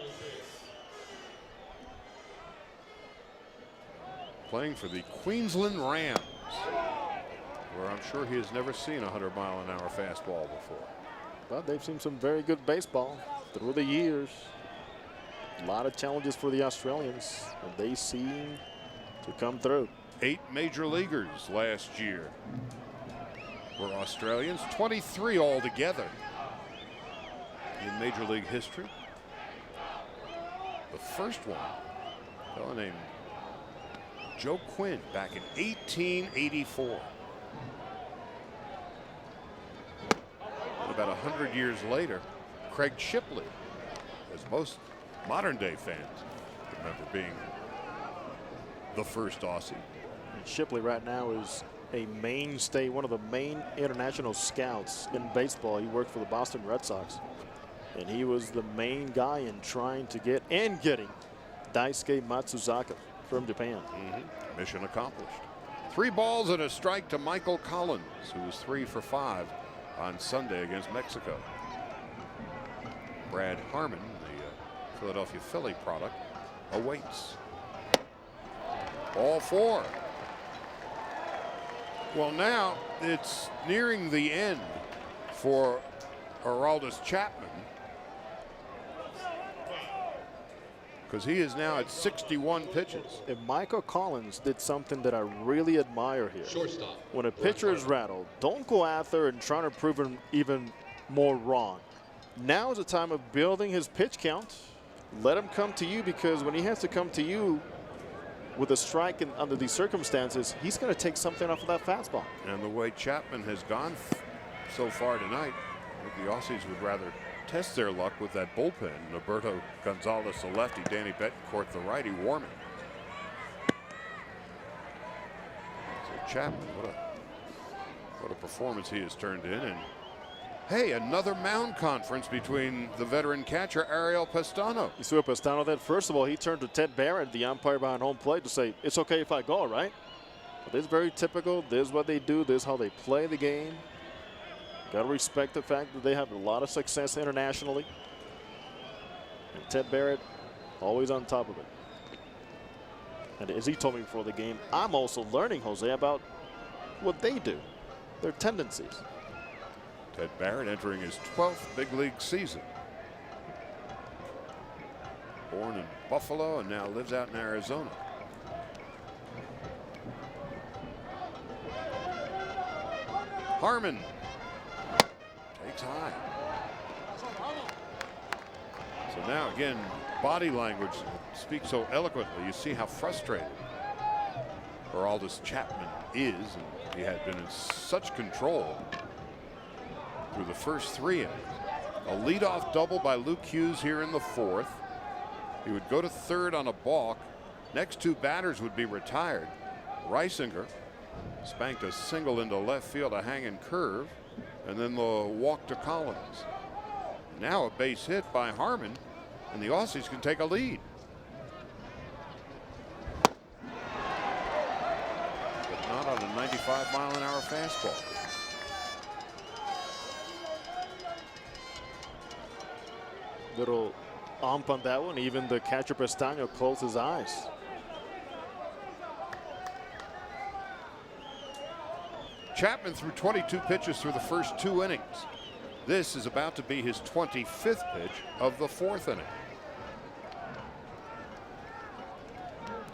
Playing for the Queensland Rams, where I'm sure he has never seen a 100-mile-an-hour fastball before. But they've seen some very good baseball through the years. A lot of challenges for the Australians, and they seem to come through. 8 major leaguers last year were Australians, 23 altogether in Major League history. The first one, a fellow named Joe Quinn, back in 1884. And about 100 years later, Craig Shipley, as most modern-day fans remember being the first Aussie. And Shipley right now is a mainstay, one of the main international scouts in baseball. He worked for the Boston Red Sox, and he was the main guy in trying to get and getting Daisuke Matsuzaka from Japan. Mission accomplished. 3 balls and a strike to Michael Collins, who was 3 for 5 on Sunday against Mexico. Brad Harmon, the Philadelphia Philly product, awaits. Ball 4. Well, now it's nearing the end for Aroldis Chapman, because he is now at 61 pitches. And Michael Collins did something that I really admire here. Shortstop. When a pitcher is rattled, don't go after and try to prove him even more wrong. Now is the time of building his pitch count. Let him come to you, because when he has to come to you with a strike and under these circumstances, he's going to take something off of that fastball. And the way Chapman has gone so far tonight, I think the Aussies would rather test their luck with that bullpen. Roberto Gonzalez, the lefty, Danny Betancourt, the righty, warming. So Chapman, what a performance he has turned in. And hey, another mound conference between the veteran catcher Ariel Pestano. You see what Pestano did? First of all, he turned to Ted Barrett, the umpire behind home plate, to say, it's okay if I go, right? But this is very typical. This is what they do. This is how they play the game. Got to respect the fact that they have a lot of success internationally. And Ted Barrett, always on top of it. And as he told me before the game, I'm also learning, Jose, about what they do, their tendencies. Ted Barrett entering his 12th big league season. Born in Buffalo and now lives out in Arizona. Harmon takes high. So now again, body language speaks so eloquently. You see how frustrated Aroldis Chapman is, and he had been in such control through the first 3 innings. A leadoff double by Luke Hughes here in the 4th. He would go to third on a balk. Next 2 batters would be retired. Reisinger spanked a single into left field, a hanging curve, and then the walk to Collins. Now a base hit by Harmon, and the Aussies can take a lead. But not on a 95-mile-an-hour fastball. Little ump on that one. Even the catcher Pestaño closed his eyes. Chapman threw 22 pitches through the first 2 innings. This is about to be his 25th pitch of the 4th inning.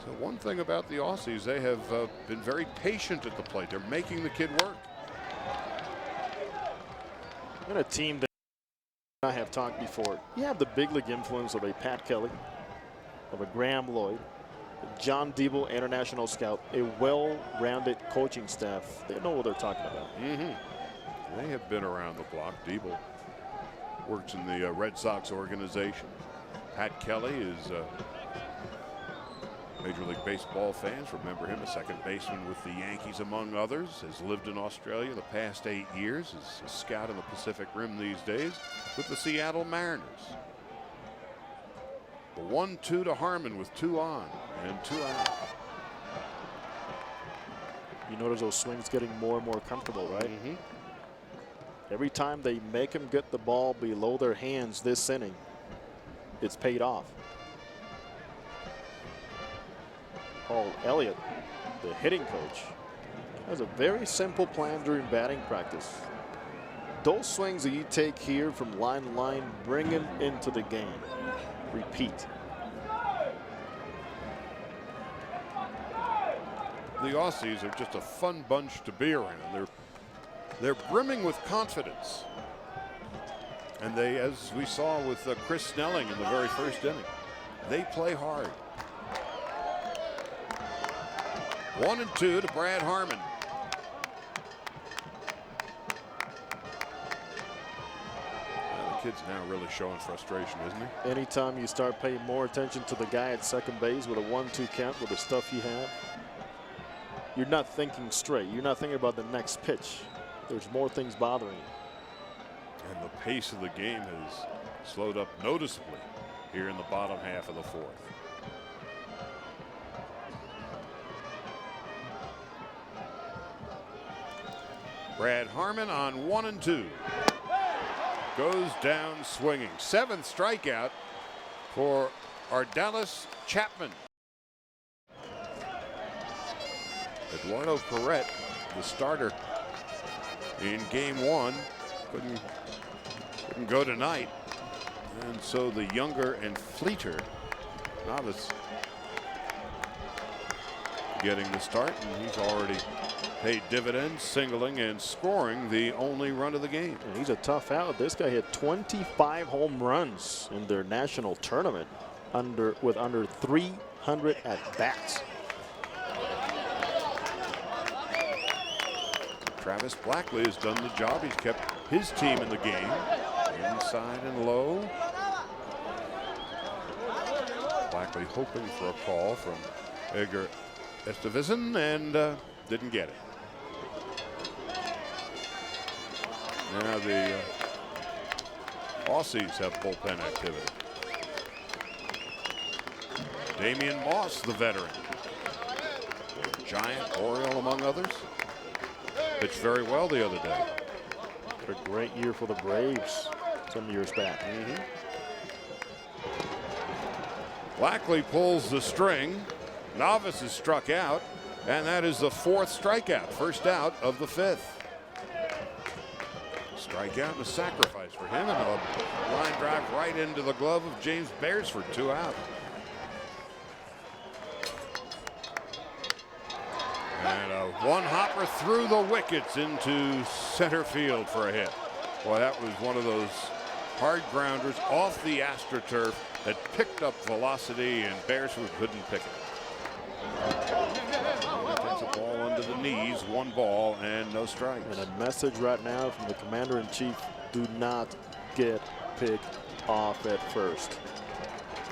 So one thing about the Aussies, they have been very patient at the plate. They're making the kid work. And a team that I have talked before, you have the big league influence of a Pat Kelly, of a Graham Lloyd, John Diebel, international scout, a well-rounded coaching staff. They know what they're talking about. They have been around the block. Diebel works in the Red Sox organization. Pat Kelly is Major League Baseball fans remember him, a second baseman with the Yankees among others. Has lived in Australia the past 8 years. Is a scout in the Pacific Rim these days with the Seattle Mariners. The 1-2 to Harmon with 2 on and 2 out. You notice those swings getting more and more comfortable, right? Every time they make him get the ball below their hands this inning, it's paid off. Paul Elliott, the hitting coach, has a very simple plan during batting practice. Those swings that you take here from line to line, bring them into the game. Repeat. The Aussies are just a fun bunch to be around. They're brimming with confidence. And they, as we saw with Chris Snelling in the very first inning, they play hard. 1-2 to Brad Harmon. The kid's now really showing frustration, isn't he? Anytime you start paying more attention to the guy at second base with a 1-2 count with the stuff you have, you're not thinking straight. You're not thinking about the next pitch. There's more things bothering you. And the pace of the game has slowed up noticeably here in the bottom half of the fourth. Brad Harmon on 1-2. Goes down swinging. 7th strikeout for Ardalis Chapman. Eduardo Perret, the starter in game 1, couldn't go tonight. And so the younger and fleeter novice getting the start, and he's already paid dividends, singling and scoring the only run of the game. And he's a tough out. This guy hit 25 home runs in their national tournament with under 300 at bats. Travis Blackley has done the job. He's kept his team in the game. Inside and low. Blackley hoping for a call from Edgar Estevizan and didn't get it. Now the Aussies have bullpen activity. Damian Moss, the veteran. Giant, Oriole among others. Pitched very well the other day. Had a great year for the Braves some years back. Blackley pulls the string. Novice is struck out, and that is the 4th strikeout. First out of the 5th. Strikeout and a sacrifice for him, and a line drive right into the glove of James Beresford. 2 out. And a one-hopper through the wickets into center field for a hit. Boy, that was one of those hard grounders off the AstroTurf that picked up velocity, and Beresford couldn't pick it. Takes a ball under the knees, 1 ball and no strikes. And a message right now from the commander-in-chief: do not get picked off at first.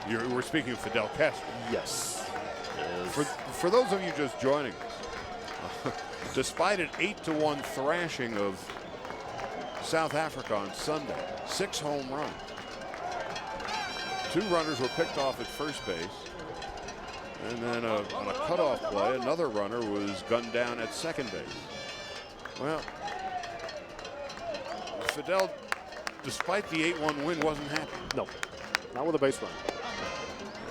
We're speaking of Fidel Castro. Yes. For those of you just joining us, despite an 8-1 thrashing of South Africa on Sunday, 6 home runs. 2 runners were picked off at first base. And then on a cutoff play, another runner was gunned down at second base. Well, Fidel, despite the 8-1 win, wasn't happy. No, not with a base run.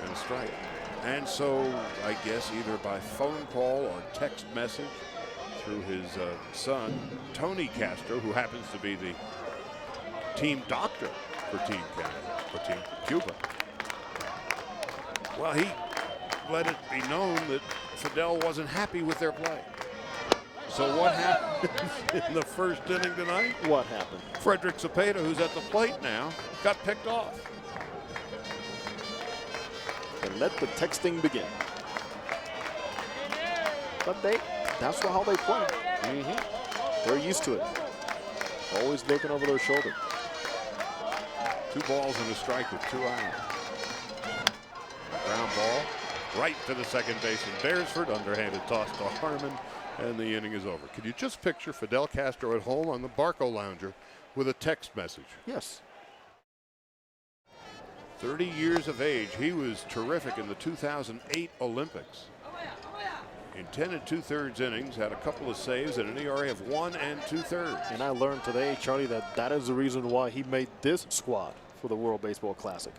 And a strike. And so I guess either by phone call or text message through his son, Tony Castro, who happens to be the team doctor for Team Canada, for Team Cuba. Well, he let it be known that Fidel wasn't happy with their play. So what happened in the first inning tonight? What happened? Frederick Cepeda, who's at the plate now, got picked off. And let the texting begin. But that's how they play. They're used to it. Always looking over their shoulder. 2 balls and a strike with 2 outs. Ground ball right to the second baseman. Beresford, underhanded toss to Harmon, and the inning is over. Could you just picture Fidel Castro at home on the Barco Lounger with a text message? Yes. 30 years of age. He was terrific in the 2008 Olympics. In 10 2/3 innings, had a couple of saves and an ERA of 1 2/3. And I learned today, Charlie, that is the reason why he made this squad for the World Baseball Classic.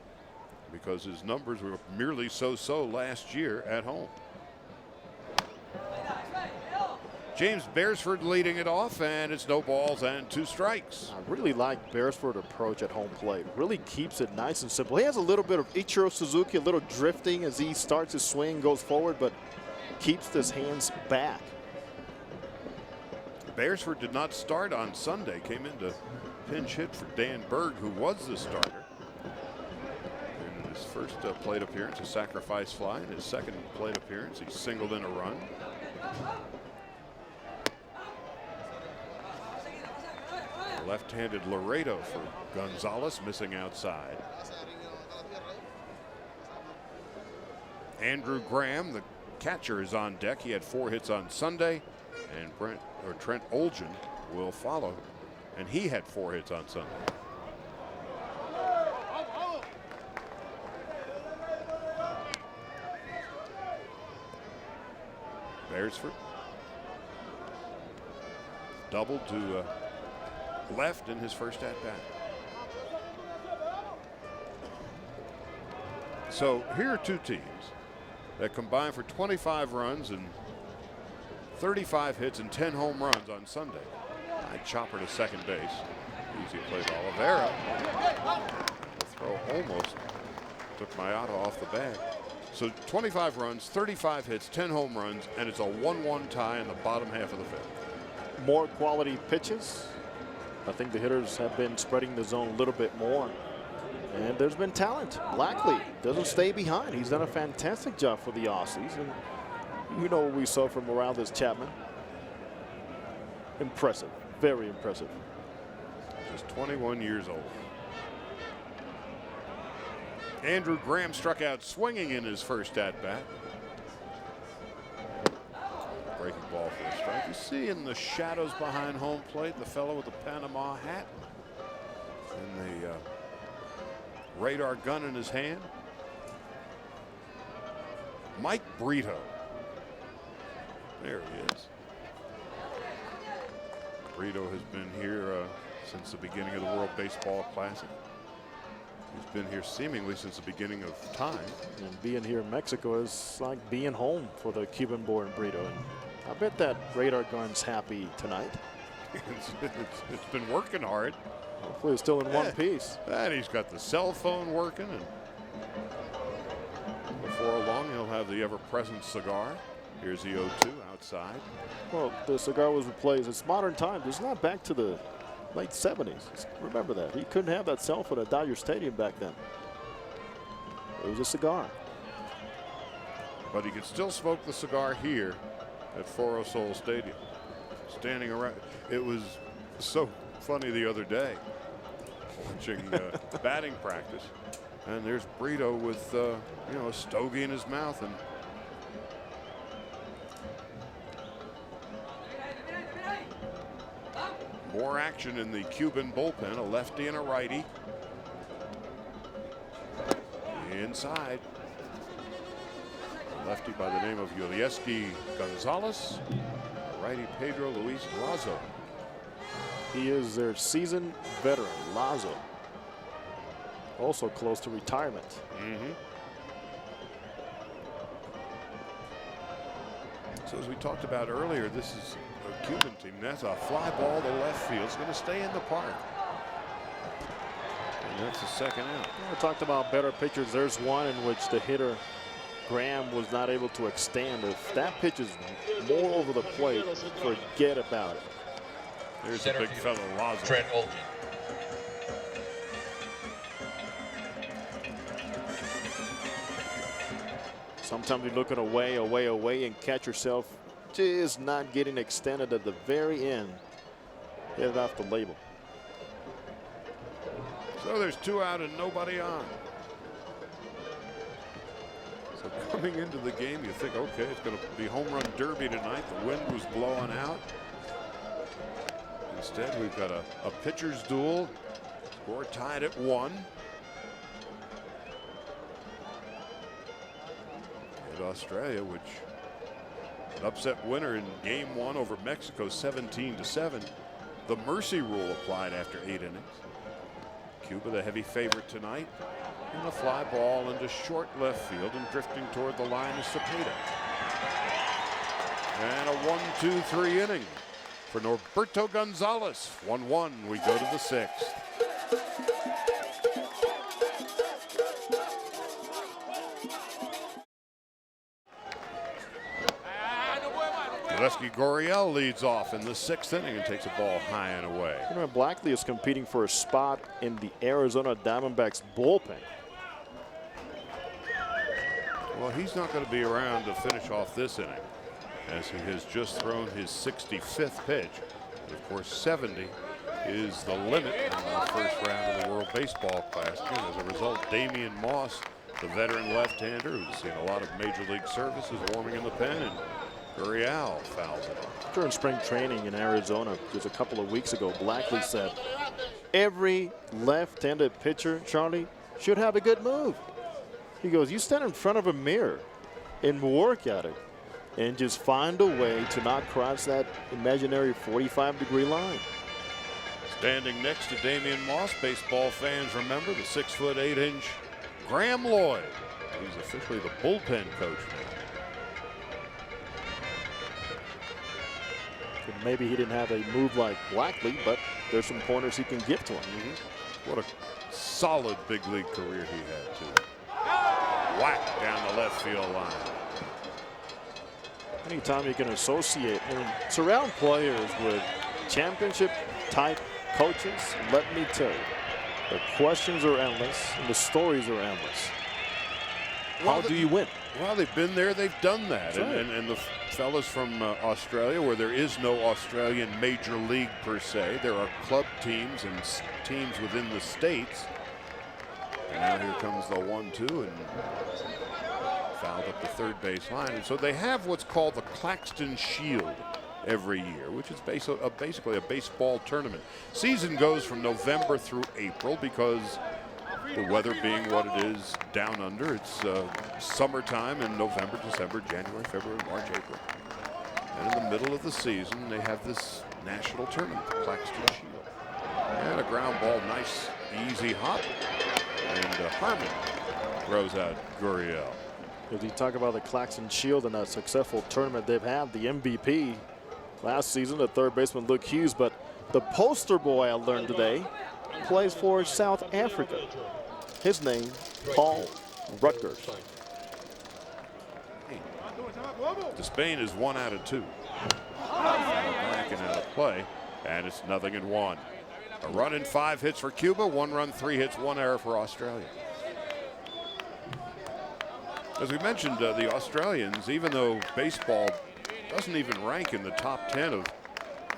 Because his numbers were merely so-so last year at home. James Beresford leading it off, and it's no balls and 2 strikes. I really like Beresford's approach at home plate. Really keeps it nice and simple. He has a little bit of Ichiro Suzuki, a little drifting as he starts his swing, goes forward, but keeps his hands back. Beresford did not start on Sunday. Came in to pinch hit for Dan Berg, who was the starter. In his first plate appearance, a sacrifice fly. In his second plate appearance, he singled in a run. Left-handed Laredo for Gonzalez, missing outside. Andrew Graham, the catcher, is on deck. He had 4 hits on Sunday, and Trent Olgen will follow, and he had 4 hits on Sunday. Beresford doubled to left in his first at bat. So here are 2 teams that combined for 25 runs and 35 hits and 10 home runs on Sunday. I chopper to second base. Easy play to Oliveira. The throw almost took Mayata off the bag. So 25 runs, 35 hits, 10 home runs, and it's a 1-1 tie in the bottom half of the 5th. More quality pitches. I think the hitters have been spreading the zone a little bit more. And there's been talent. Blackley doesn't stay behind. He's done a fantastic job for the Aussies. And you know what we saw from Morales Chapman. Impressive. Very impressive. Just 21 years old. Andrew Graham struck out swinging in his first at-bat. Breaking ball for a strike. You see in the shadows behind home plate the fellow with the Panama hat and the radar gun in his hand. Mike Brito. There he is. Brito has been here since the beginning of the World Baseball Classic. He's been here seemingly since the beginning of time. And being here in Mexico is like being home for the Cuban-born Brito. And I bet that radar gun's happy tonight. It's been working hard. Hopefully it's still in one piece. And he's got the cell phone working, and before long he'll have the ever-present cigar. Here's the 0-2 outside. Well, the cigar was replaced. It's modern times. It's not back to the late 70s. Remember that. He couldn't have that cell phone at Dodger Stadium back then. It was a cigar. But he could still smoke the cigar here at Foro Sol Stadium. Standing around. It was so funny the other day watching batting practice. And there's Brito with you know, a stogie in his mouth, and more action in the Cuban bullpen. A lefty and a righty. Inside. A lefty by the name of Yulieski Gonzalez. A righty Pedro Luis Lazo. He is their seasoned veteran, Lazo. Also close to retirement. So as we talked about earlier, this is a Cuban team. That's a fly ball to left field. It's going to stay in the park. And that's the second out. We talked about better pitchers. There's one in which the hitter, Graham, was not able to extend. If that pitch is more over the plate, forget about it. There's a big fellow, Lazo. Trent Olgen. Sometimes you're looking away, and catch yourself just not getting extended at the very end. Hit it off the label. So there's 2 out and nobody on. So coming into the game, you think, okay, it's going to be home run derby tonight. The wind was blowing out. Instead, we've got a pitcher's duel. Score tied at 1. And Australia, which an upset winner in game 1 over Mexico 17-7. The mercy rule applied after 8 innings. Cuba the heavy favorite tonight. And a fly ball into short left field and drifting toward the line is Cepeda. And a 1-2-3 inning for Norberto Gonzalez. 1-1. We go to the 6th. Gillespie Gurriel leads off in the 6th inning and takes a ball high and away. You know, Blackley is competing for a spot in the Arizona Diamondbacks bullpen. Well, he's not going to be around to finish off this inning, as he has just thrown his 65th pitch. And of course, 70 is the limit in the first round of the World Baseball Classic. And as a result, Damian Moss, the veteran left-hander who's seen a lot of major league services, warming in the pen, and Gurriel fouls it off. During spring training in Arizona just a couple of weeks ago, Blackley said every left-handed pitcher, Charlie, should have a good move. He goes, you stand in front of a mirror and work at it and just find a way to not cross that imaginary 45-degree line. Standing next to Damian Moss, baseball fans remember the 6'8" Graham Lloyd. He's officially the bullpen coach now. And maybe he didn't have a move like Blackley, but there's some pointers he can give to him. What a solid big league career he had, too. Whack down the left field line. Anytime you can associate and surround players with championship type coaches, let me tell you, the questions are endless and the stories are endless. How do you win? Well, they've been there, they've done that. Right. And the fellas from Australia, where there is no Australian major league per se, there are club teams and teams within the states. And now here comes the 1-2 and fouled up the third base line. And so they have what's called the Claxton Shield every year, which is basically a baseball tournament. Season goes from November through April because the weather being what it is down under, it's summertime in November, December, January, February, March, April. And in the middle of the season, they have this national tournament, the Claxton Shield. And a ground ball, nice, easy hop. And Harmon throws out Gurriel. As you talk about the Claxton Shield and a successful tournament they've had, the MVP last season, the third baseman Luke Hughes, but the poster boy I learned today plays for South Africa. His name, Paul Rutgers. Despain is 1 out of 2. Back and out of play, and it's 0-1. A run and 5 hits for Cuba, 1 run, 3 hits, 1 error for Australia. As we mentioned, the Australians, even though baseball doesn't even rank in the top 10 of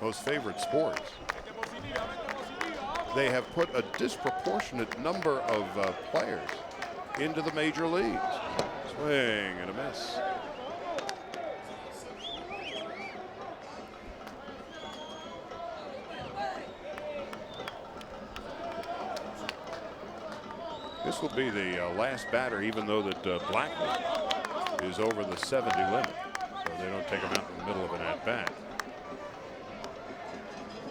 most favorite sports, they have put a disproportionate number of players into the major leagues. Swing and a miss. This will be the last batter, even though that Blackley is over the 70 limit. So they don't take him out in the middle of an at-bat.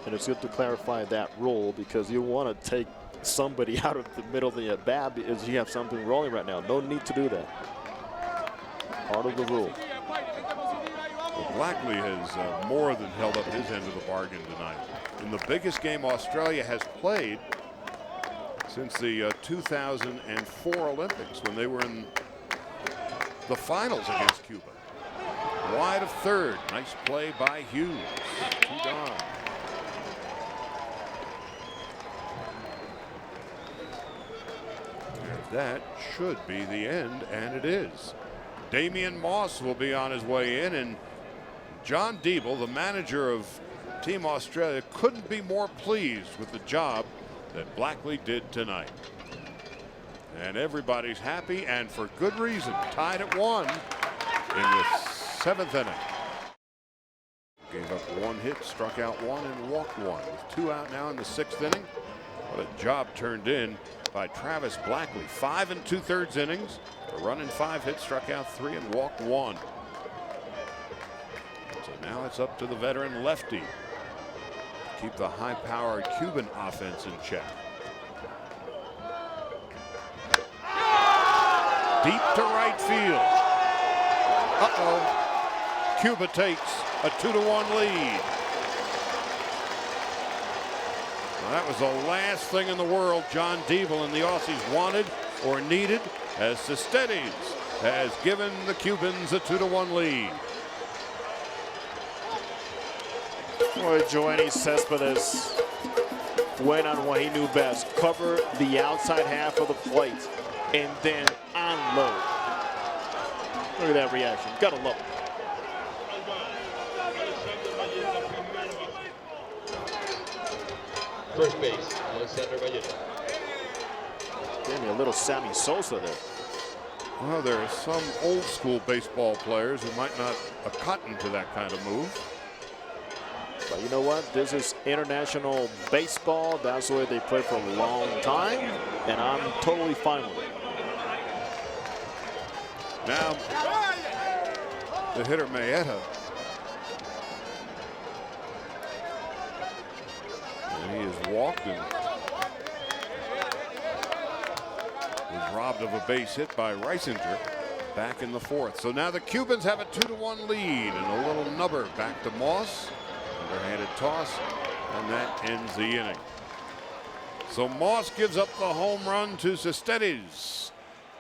And it's good to clarify that rule because you want to take somebody out of the middle of the at-bat because you have something rolling right now. No need to do that. Part of the rule. Well, Blackley has more than held up his end of the bargain tonight. In the biggest game Australia has played since the 2004 Olympics, when they were in the finals against Cuba. Wide of third. Nice play by Hughes. 2 down. And that should be the end, and it is. Damian Moss will be on his way in, and John Diebel, the manager of Team Australia, couldn't be more pleased with the job that Blackley did tonight. And everybody's happy, and for good reason. Tied at 1 in the 7th inning. Gave up 1 hit, struck out 1, and walked 1. With 2 out now in the 6th inning. What a job turned in by Travis Blackley. 5 2/3 innings. A run and 5 hits, struck out 3, and walked 1. So now it's up to the veteran lefty to keep the high-powered Cuban offense in check. Deep to right field. Cuba takes a 2-1 lead. Well, that was the last thing in the world John Deeble and the Aussies wanted or needed, as Cespedes has given the Cubans a 2-1 lead. Boy, Joanny Cespedes went on what he knew best. Cover the outside half of the plate and then unload. Look at that reaction. Gotta love it. First base, Alexander Valletta. Gave me a little Sammy Sosa there. Well, there are some old school baseball players who might not cotton to that kind of move. But you know what? This is international baseball. That's the way they play for a long time, and I'm totally fine with it. Now, the hitter Mayetta. And he is walked and was robbed of a base hit by Reisinger back in the 4th. So now the Cubans have a 2-1 lead, and a little nubber back to Moss. Underhanded toss, and that ends the inning. So Moss gives up the home run to Cespedes,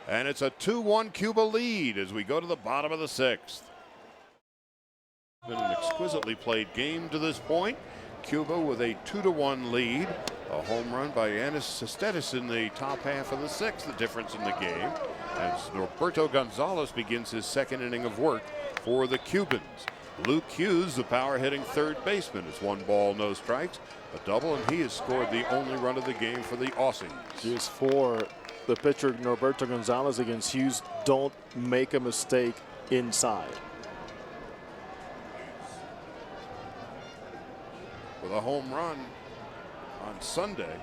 and it's a 2-1 Cuba lead as we go to the bottom of the 6th. Been an exquisitely played game to this point. Cuba with a 2-1 lead. A home run by Yanis Cespedes in the top half of the 6th, the difference in the game, as Norberto Gonzalez begins his 2nd inning of work for the Cubans. Luke Hughes, the power-hitting 3rd baseman. It's 1 ball, no strikes, a double, and he has scored the only run of the game for the Aussies. Just for the pitcher Norberto Gonzalez against Hughes, don't make a mistake inside. With a home run on Sunday,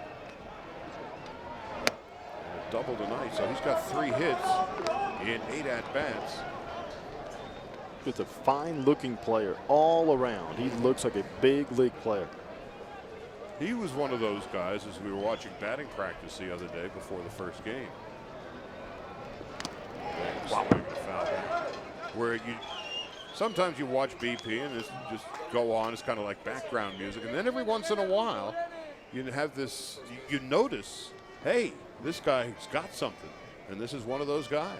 and a double tonight, so he's got 3 hits in 8 at-bats. Just a fine-looking player all around. He looks like a big league player. He was one of those guys as we were watching batting practice the other day before the first game. Wow. Where sometimes you watch BP and it's just go on. It's kind of like background music, and then every once in a while you have this. You notice, hey, this guy's got something, and this is one of those guys.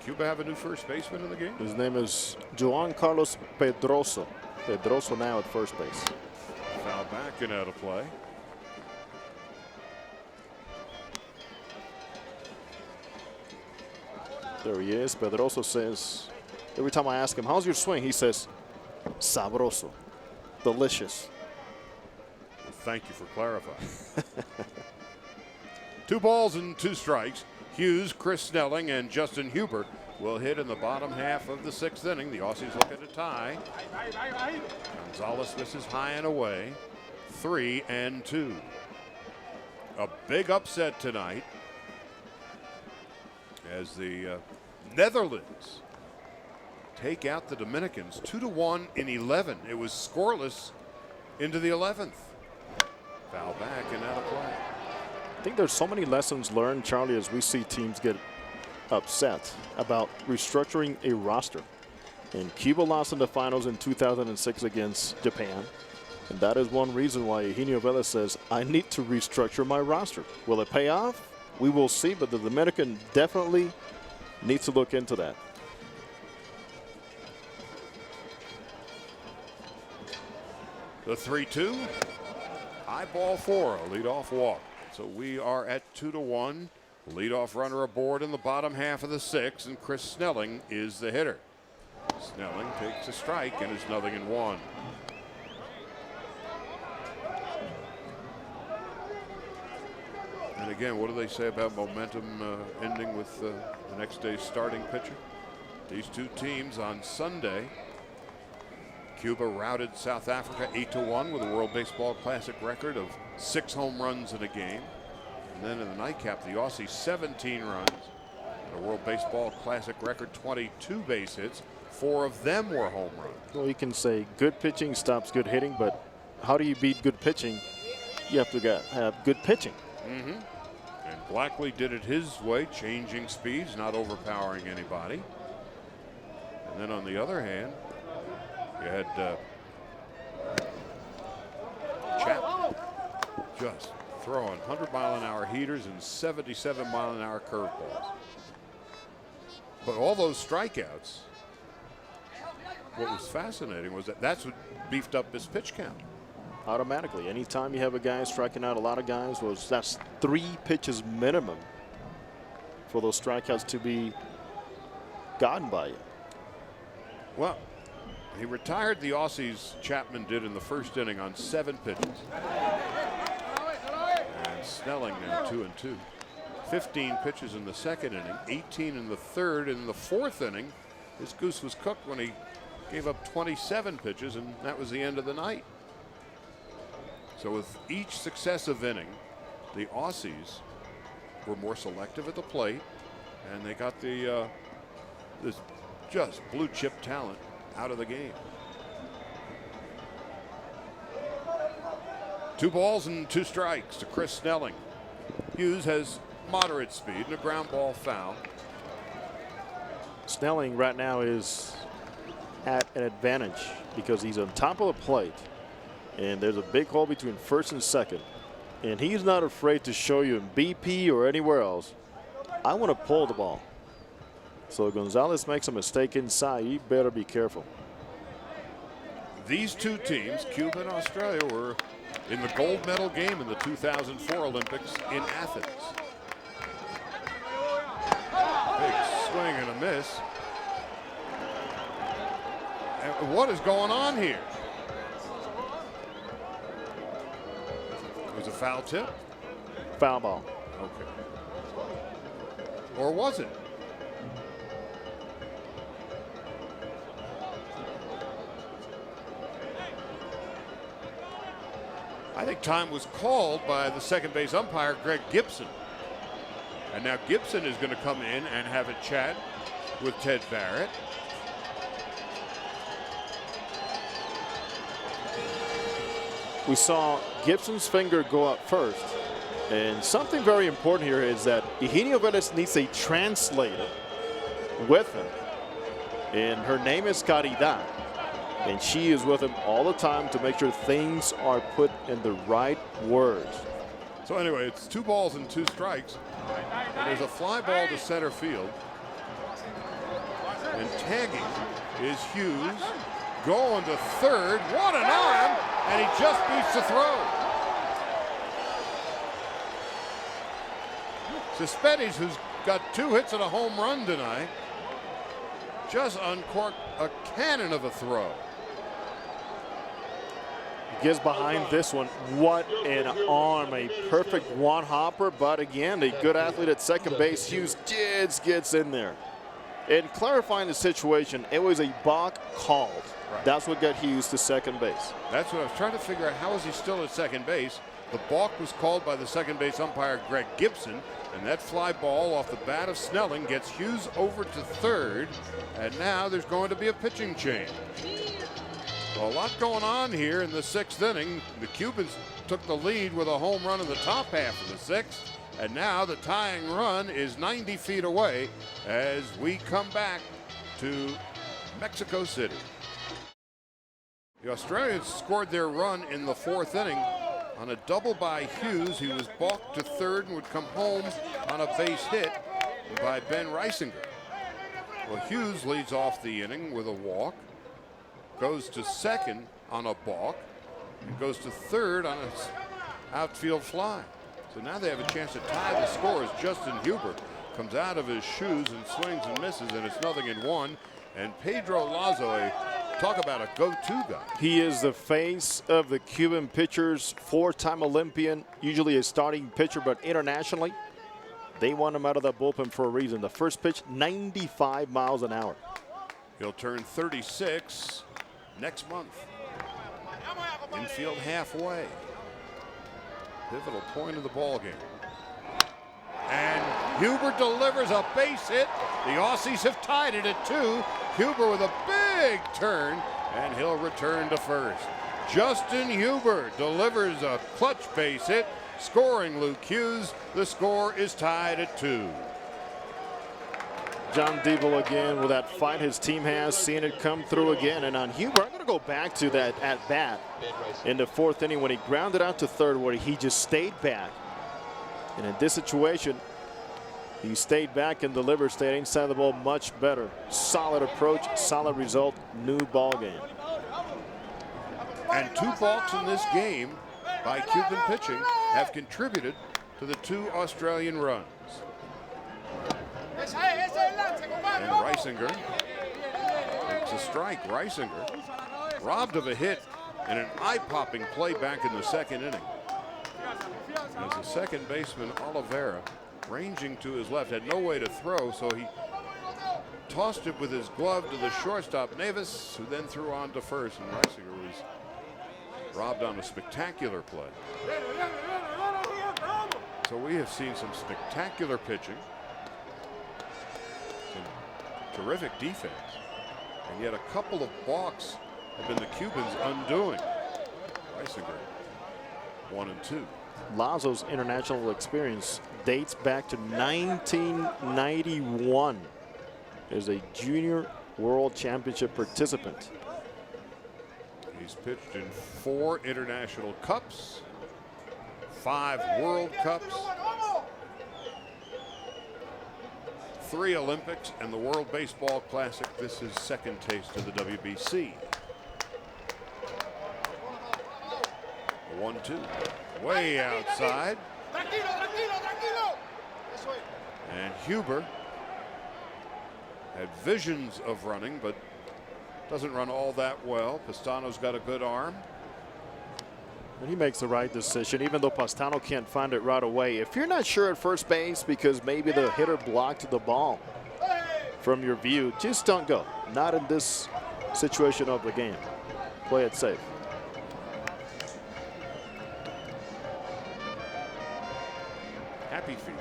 Cuba have a new first baseman in the game? His name is Juan Carlos Pedroso. Pedroso now at first base. Foul back and out of play. There he is. Pedroso says, every time I ask him, how's your swing? He says, sabroso, delicious. Well, thank you for clarifying. 2 balls and 2 strikes. Hughes, Chris Snelling, and Justin Huber will hit in the bottom half of the 6th inning. The Aussies look at a tie. Gonzalez misses high and away. 3-2. A big upset tonight as the Netherlands take out the Dominicans 2-1 in 11. It was scoreless into the 11th. Foul back and out of play. I think there's so many lessons learned, Charlie, as we see teams get upset about restructuring a roster. And Cuba lost in the finals in 2006 against Japan. And that is one reason why Eugenio Vélez says, I need to restructure my roster. Will it pay off? We will see, but the Dominican definitely needs to look into that. The 3-2, high ball 4, a leadoff walk. So we are at 2-1. Leadoff runner aboard in the bottom half of the 6th, and Chris Snelling is the hitter. Snelling takes a strike and it's 0-1. And again, what do they say about momentum ending with the next day's starting pitcher? These two teams on Sunday. Cuba routed South Africa 8-1 with a World Baseball Classic record of 6 home runs in a game. And then in the nightcap, the Aussies 17 runs. A World Baseball Classic record 22 base hits. 4 of them were home runs. Well, you can say good pitching stops good hitting, but how do you beat good pitching? You have to have good pitching. And Blackley did it his way, changing speeds, not overpowering anybody. And then on the other hand, you had Chapman just throwing 100-mile-an-hour heaters and 77-mile-an-hour curveballs. But all those strikeouts, what was fascinating was that's what beefed up his pitch count. Automatically, anytime you have a guy striking out a lot of guys, that's 3 pitches minimum for those strikeouts to be gotten by you. Well, he retired the Aussies, Chapman did, in the first inning on 7 pitches. And Snelling now 2-2. 15 pitches in the second inning, 18 in the third. In the fourth inning, his goose was cooked when he gave up 27 pitches, and that was the end of the night. So with each successive inning, the Aussies were more selective at the plate, and they got this just blue chip talent out of the game. 2 balls and 2 strikes to Chris Snelling. Hughes has moderate speed and a ground ball foul. Snelling right now is at an advantage because he's on top of the plate, and there's a big hole between first and second, and he's not afraid to show you in BP or anywhere else, I want to pull the ball. So Gonzalez makes a mistake inside, you better be careful. These two teams, Cuba and Australia, were in the gold medal game in the 2004 Olympics in Athens. Big swing and a miss. And what is going on here? It was a foul tip? Foul ball. Okay. Or was it? I think time was called by the second base umpire, Greg Gibson. And now Gibson is going to come in and have a chat with Ted Barrett. We saw Gibson's finger go up first. And something very important here is that Eugenio Velez needs a translator with him. And her name is Caridad. And she is with him all the time to make sure things are put in the right words. So anyway, it's 2 balls and 2 strikes. And there's a fly ball to center field. And tagging is Hughes. Going to third. What an arm! And he just beats the throw. Cespedes, who's got 2 hits and a home run tonight, just uncorked a cannon of a throw. Gets behind this one. What an arm. A perfect one-hopper, but again, a good athlete at second base. Hughes just gets in there. And clarifying the situation, it was a balk called. Right. That's what got Hughes to second base. That's what I was trying to figure out. How is he still at second base? The balk was called by the second base umpire, Greg Gibson, and that fly ball off the bat of Snelling gets Hughes over to third, and now there's going to be a pitching change. A lot going on here in the 6th inning. The Cubans took the lead with a home run in the top half of the 6th, and now the tying run is 90 feet away as we come back to Mexico City. The Australians scored their run in the 4th inning on a double by Hughes. He was balked to third and would come home on a base hit by Ben Reisinger. Well, Hughes leads off the inning with a walk, goes to second on a balk, and goes to third on an outfield fly. So now they have a chance to tie the score as Justin Huber comes out of his shoes and swings and misses, and it's 0-1. And Pedro Lazo, talk about a go-to guy. He is the face of the Cuban pitchers, 4-time Olympian, usually a starting pitcher, but internationally, they want him out of the bullpen for a reason. The first pitch, 95 miles an hour. He'll turn 36 next month. Infield halfway. Pivotal point of the ball game. And Huber delivers a base hit. The Aussies have tied it at 2. Huber with a big turn, and he'll return to first. Justin Huber delivers a clutch base hit, scoring Luke Hughes. The score is tied at 2. John Devil again with that fight his team has, seeing it come through again. And on Huber, I'm going to go back to that at bat in the 4th inning when he grounded out to third, where he just stayed back. And in this situation, he stayed back and delivered, stayed inside the ball much better. Solid approach, solid result, new ball game. And 2 balks in this game by Cuban pitching have contributed to the 2 Australian runs. And Reisinger takes a strike. Reisinger robbed of a hit in an eye-popping play back in the 2nd inning. As the second baseman, Oliveira, ranging to his left, had no way to throw, so he tossed it with his glove to the shortstop, Nevis, who then threw on to first, and Reisinger was robbed on a spectacular play. So we have seen some spectacular pitching, some terrific defense, and yet a couple of balks have been the Cubans' undoing. Reisinger, 1 and 2. Lazo's international experience dates back to 1991 as a junior world championship participant. He's pitched in 4 international cups, 5 World Cups, 3 Olympics, and the World Baseball Classic. This is second taste of the WBC. 1-2. Way outside. And Huber had visions of running, but doesn't run all that well. Pastano's got a good arm. And he makes the right decision, even though Pastano can't find it right away. If you're not sure at first base because maybe the hitter blocked the ball from your view, just don't go. Not in this situation of the game. Play it safe. Happy feet.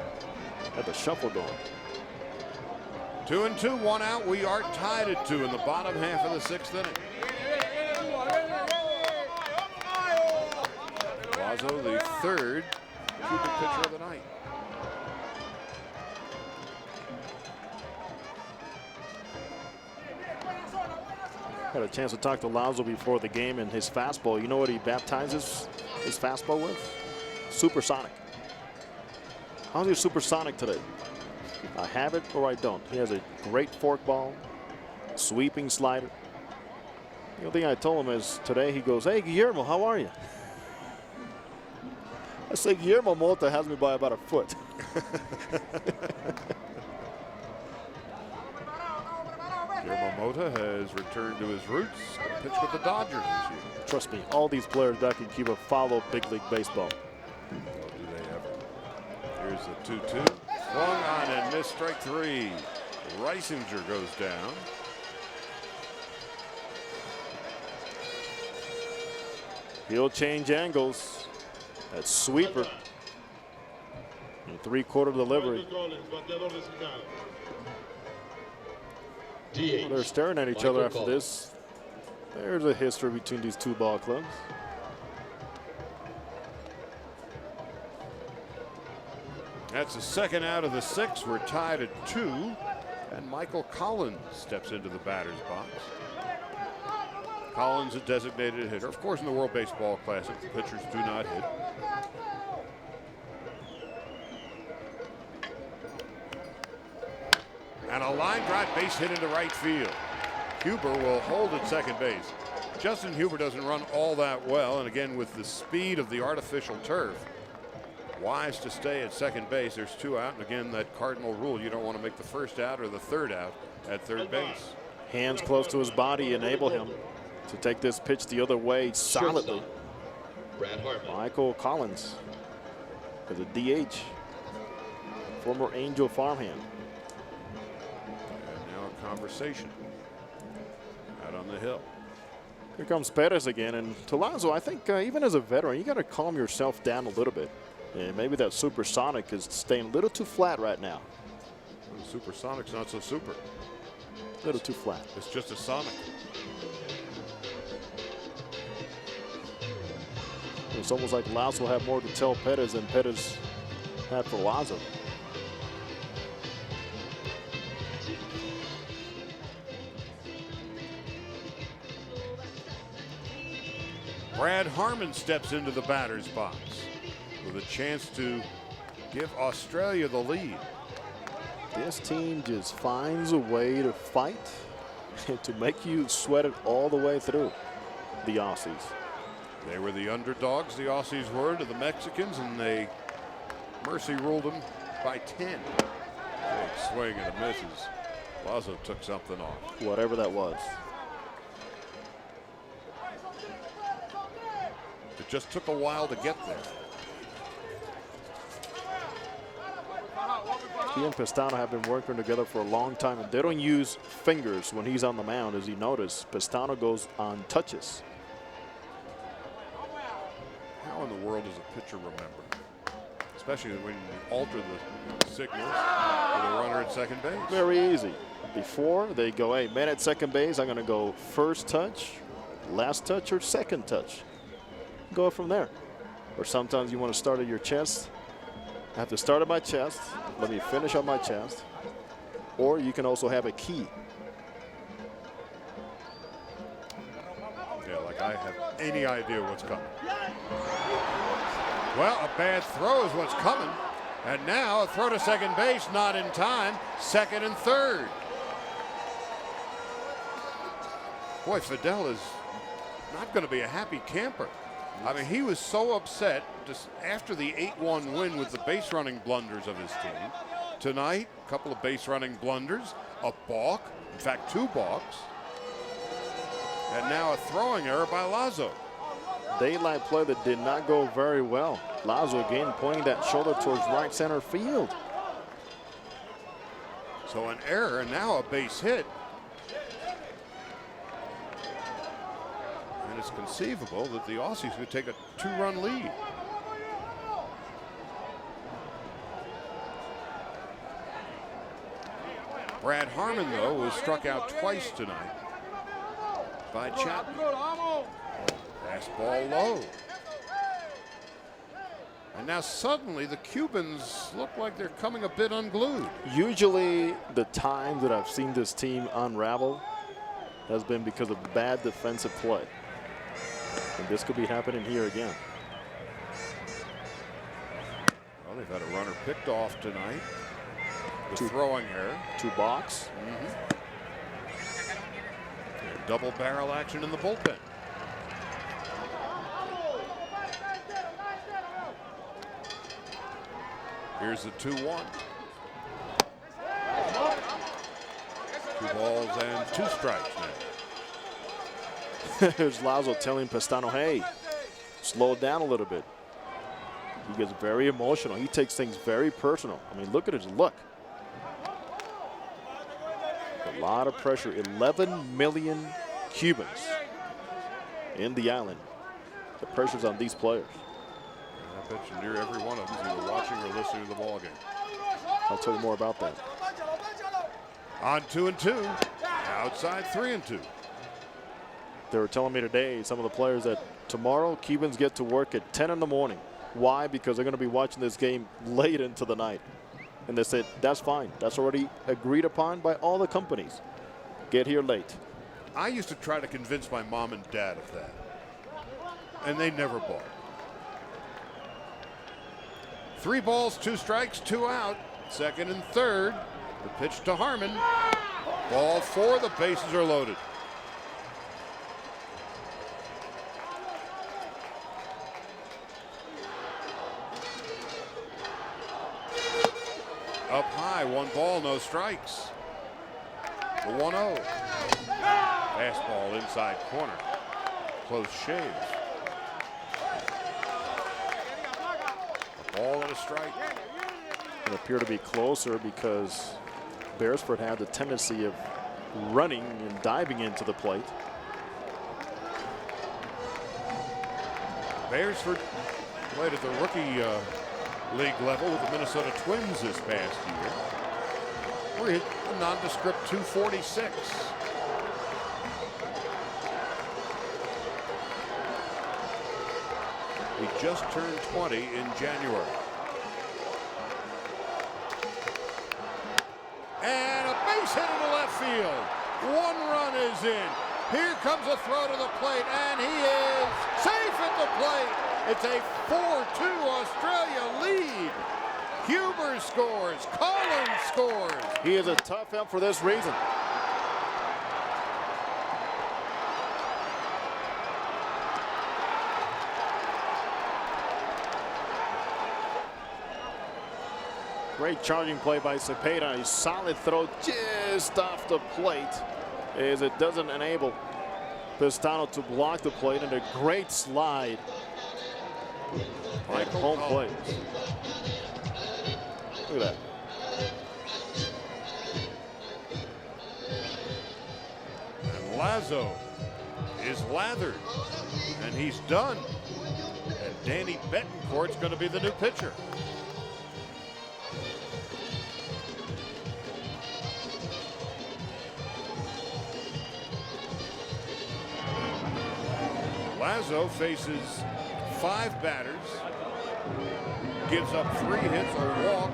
Had the shuffle going. 2 and 2, 1 out. We are tied at 2 in the bottom half of the 6th inning. Lazo, the 3rd Cuban pitcher of the night. Had a chance to talk to Lazo before the game, and his fastball, you know what he baptizes his fastball with? Supersonic. How's your supersonic today? I have it or I don't. He has a great forkball, sweeping slider. The only thing I told him is today he goes, "Hey Guillermo, how are you?" I say Guillermo Mota has me by about a foot. Guillermo Mota has returned to his roots and pitched with the Dodgers this year. Trust me, all these players back in Cuba follow big league baseball. Oh, do they ever? Here's the 2-2. Swung on and missed, strike 3. Reisinger goes down. He'll change angles. That sweeper. And 3/4 delivery. Well, they're staring at each other after this. There's a history between these 2 ball clubs. That's the 2nd out of the 6. We're tied at 2. And Michael Collins steps into the batter's box. Collins, a designated hitter. Of course, in the World Baseball Classic, the pitchers do not hit. And a line drive base hit into right field. Huber will hold at second base. Justin Huber doesn't run all that well, and again, with the speed of the artificial turf, wise to stay at second base. There's 2 out, and again, that cardinal rule, you don't want to make the 1st out or the 3rd out at third base. Hands close to his body enable him to take this pitch the other way solidly. Shortstop, Brad Hartman. Michael Collins is a DH, former Angel farmhand. And now a conversation out on the hill. Here comes Perez again, and Tulazo, I think even as a veteran, you got to calm yourself down a little bit. And maybe that supersonic is staying a little too flat right now. The supersonic's not so super. A little too flat. It's just a sonic. It's almost like Lazo had more to tell Perez than Perez had for Lazo. Brad Harmon steps into the batter's box with a chance to give Australia the lead. This team just finds a way to fight and to make you sweat it all the way through, the Aussies. They were the underdogs, the Aussies were, to the Mexicans, and they mercy ruled them by 10. Big swing and a misses. Lazo took something off. Whatever that was. It just took a while to get there. He and Pestano have been working together for a long time, and they don't use fingers when he's on the mound. As you notice, Pestano goes on touches. How in the world does a pitcher remember? Especially when you alter the signals with a runner at second base. Very easy. Before, they go, hey, man at second base, I'm going to go first touch, last touch, or second touch. Go from there. Or sometimes you want to start at your chest. I have to start at my chest. Let me finish on my chest. Or you can also have a key. Yeah, like I have any idea what's coming. Well, a bad throw is what's coming. And now a throw to second base, not in time. Second and third. Boy, Fidel is not going to be a happy camper. I mean, he was so upset just after the 8-1 win with the base running blunders of his team. Tonight, a couple of base running blunders, a balk, in fact, 2 balks, and now a throwing error by Lazo. Daylight play that did not go very well. Lazo again pointing that shoulder towards right center field. So an error and now a base hit. And it's conceivable that the Aussies could take a 2-run lead. Brad Harmon, though, was struck out twice tonight by Chapman. Fastball low. And now suddenly the Cubans look like they're coming a bit unglued. Usually the time that I've seen this team unravel has been because of bad defensive play. And this could be happening here again. Well, they've had a runner picked off tonight. The throwing error. 2 balks. Double barrel action in the bullpen. Here's the 2-1. 2 balls and 2 strikes now. Here's Lazo telling Pestano, hey, slow down a little bit. He gets very emotional. He takes things very personal. I mean, look at his look. A lot of pressure. 11 million Cubans in the island. The pressure's on these players. I bet you near every one of them is either watching or listening to the ball game. I'll tell you more about that. On 2-2. Outside 3-2. They were telling me today, some of the players, that tomorrow Cubans get to work at 10 in the morning. Why? Because they're going to be watching this game late into the night. And they said, that's fine. That's already agreed upon by all the companies. Get here late. I used to try to convince my mom and dad of that. And they never bought. 3 balls, 2 strikes, 2 out. Second and third. The pitch to Harmon. Ball 4. The bases are loaded. Up high, 1 ball, no strikes. The 1-0. Fastball inside corner. Close shave. A ball and a strike. It appeared to be closer because Beresford had the tendency of running and diving into the plate. Beresford played at the rookie league level with the Minnesota Twins this past year. We hit a nondescript 246. He just turned 20 in January. And a base hit into left field. 1 run is in. Here comes a throw to the plate, and he is safe at the plate. It's a 4-2 Australia lead. Huber scores. Collins scores. He is a tough out for this reason. Great charging play by Cepeda. A solid throw just off the plate as it doesn't enable Pistano to block the plate, and a great slide at home plate. Look at that. And Lazo is lathered, and he's done. And Danny Betancourt's going to be the new pitcher. Lazo faces 5 batters, gives up 3 hits, a walk,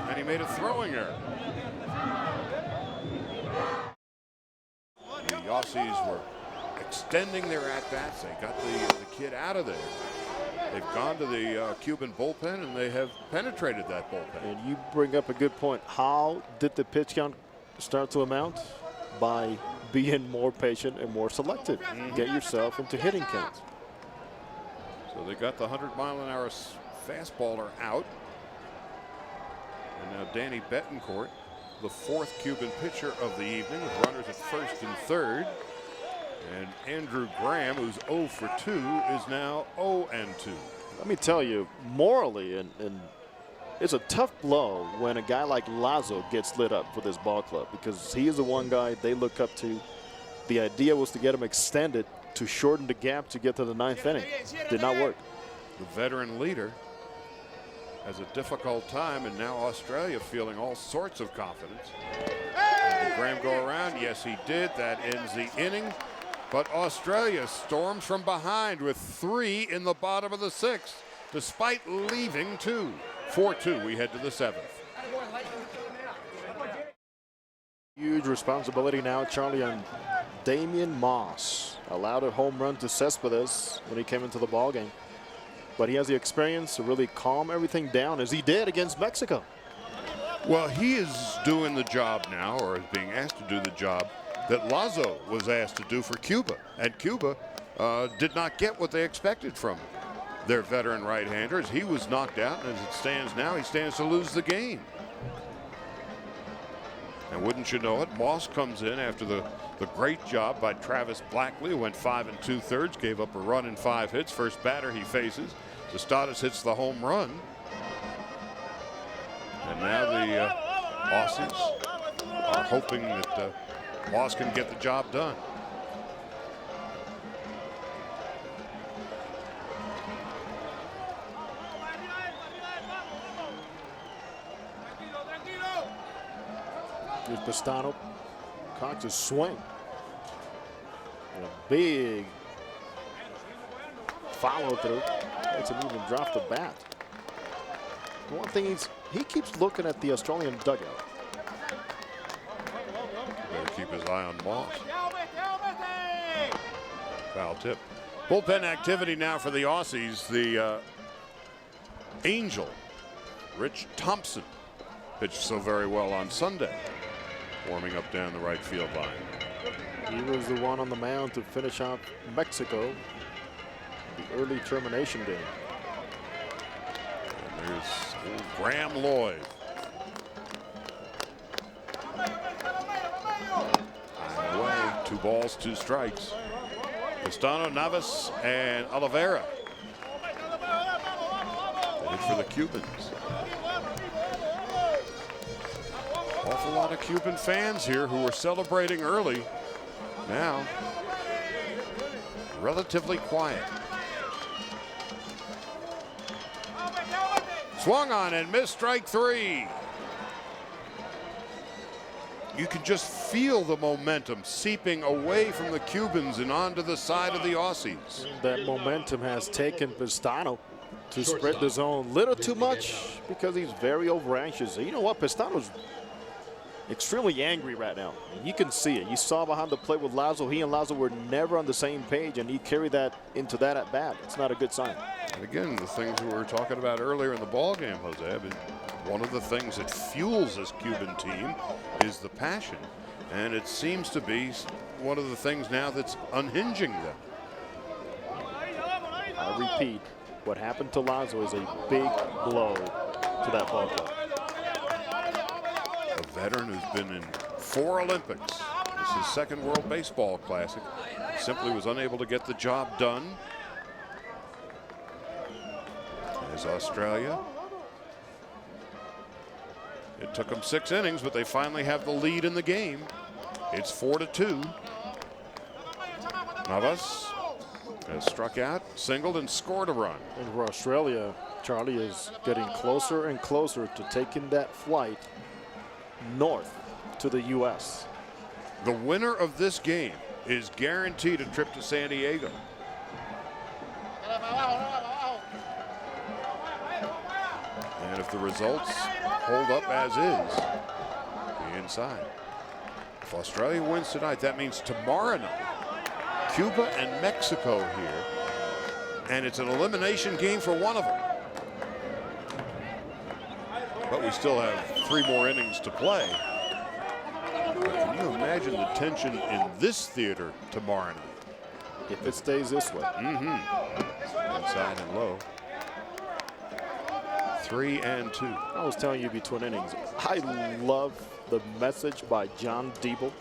and he made a throwing error. The Aussies were extending their at-bats. They got the kid out of there. They've gone to the Cuban bullpen, and they have penetrated that bullpen. And you bring up a good point. How did the pitch count start to amount? By being more patient and more selective. Get yourself into hitting counts. So they got the 100-mile-an-hour fastballer out. And now Danny Betancourt, the 4th Cuban pitcher of the evening, with runners at first and third. And Andrew Graham, who's 0 for 2, is now 0 and 2. Let me tell you, morally, and it's a tough blow when a guy like Lazo gets lit up for this ball club, because he is the one guy they look up to. The idea was to get him extended to shorten the gap to get to the 9th inning. Did not work. The veteran leader has a difficult time, and now Australia feeling all sorts of confidence. And did Graham go around? Yes, he did. That ends the inning. But Australia storms from behind with 3 in the bottom of the 6th, despite leaving 2. 4-2, we head to the 7th. Huge responsibility now, Charlie, on Damian Moss. Allowed a home run to Cespedes when he came into the ballgame. But he has the experience to really calm everything down, as he did against Mexico. Well, he is doing the job now, or is being asked to do the job that Lazo was asked to do for Cuba. And Cuba did not get what they expected from him. Their veteran right-handers. He was knocked out, and as it stands now, he stands to lose the game. And wouldn't you know it, Moss comes in after the great job by Travis Blackley, who went 5 2/3, gave up a run in 5 hits. First batter he faces. Cespedes hits the home run. And now the Aussies are hoping that Moss can get the job done. Here's Pistano. Cocks his swing. And a big follow through. Makes him even drop the bat. One thing he keeps looking at the Australian dugout. Better keep his eye on Moss. Foul tip. Bullpen activity now for the Aussies. The Angel, Rich Thompson, pitched so very well on Sunday, warming up down the right field line. He was the one on the mound to finish out Mexico, the early termination game. And there's old Graham Lloyd. 2 balls, 2 strikes. Castano, Navas, and Oliveira. Hit for the Cubans. Awful lot of Cuban fans here who were celebrating early. Now, relatively quiet. Swung on and missed, strike 3. You can just feel the momentum seeping away from the Cubans and onto the side of the Aussies. That momentum has taken Pistano to spread the zone a little too much because he's very over anxious. You know what? Pistano's extremely angry right now. You can see it. You saw behind the plate with Lazo. He and Lazo were never on the same page, and he carried that into that at bat. It's not a good sign. And again, the things we were talking about earlier in the ball game, Jose. I mean, one of the things that fuels this Cuban team is the passion, and it seems to be one of the things now that's unhinging them. I repeat, what happened to Lazo is a big blow to that ball club. A veteran who's been in 4 Olympics. This is his 2nd World Baseball Classic. Simply was unable to get the job done. There's Australia. It took them 6 innings, but they finally have the lead in the game. It's 4-2. Navas has struck out, singled, and scored a run. And for Australia, Charlie is getting closer and closer to taking that flight north to the U.S. The winner of this game is guaranteed a trip to San Diego. And if the results hold up as is, be inside. If Australia wins tonight, that means tomorrow night, Cuba and Mexico here, and it's an elimination game for one of them. But we still have 3 more innings to play. But can you imagine the tension in this theater tomorrow night? If it stays this way. Inside and low. 3-2. I was telling you between innings, I love the message by John Diebel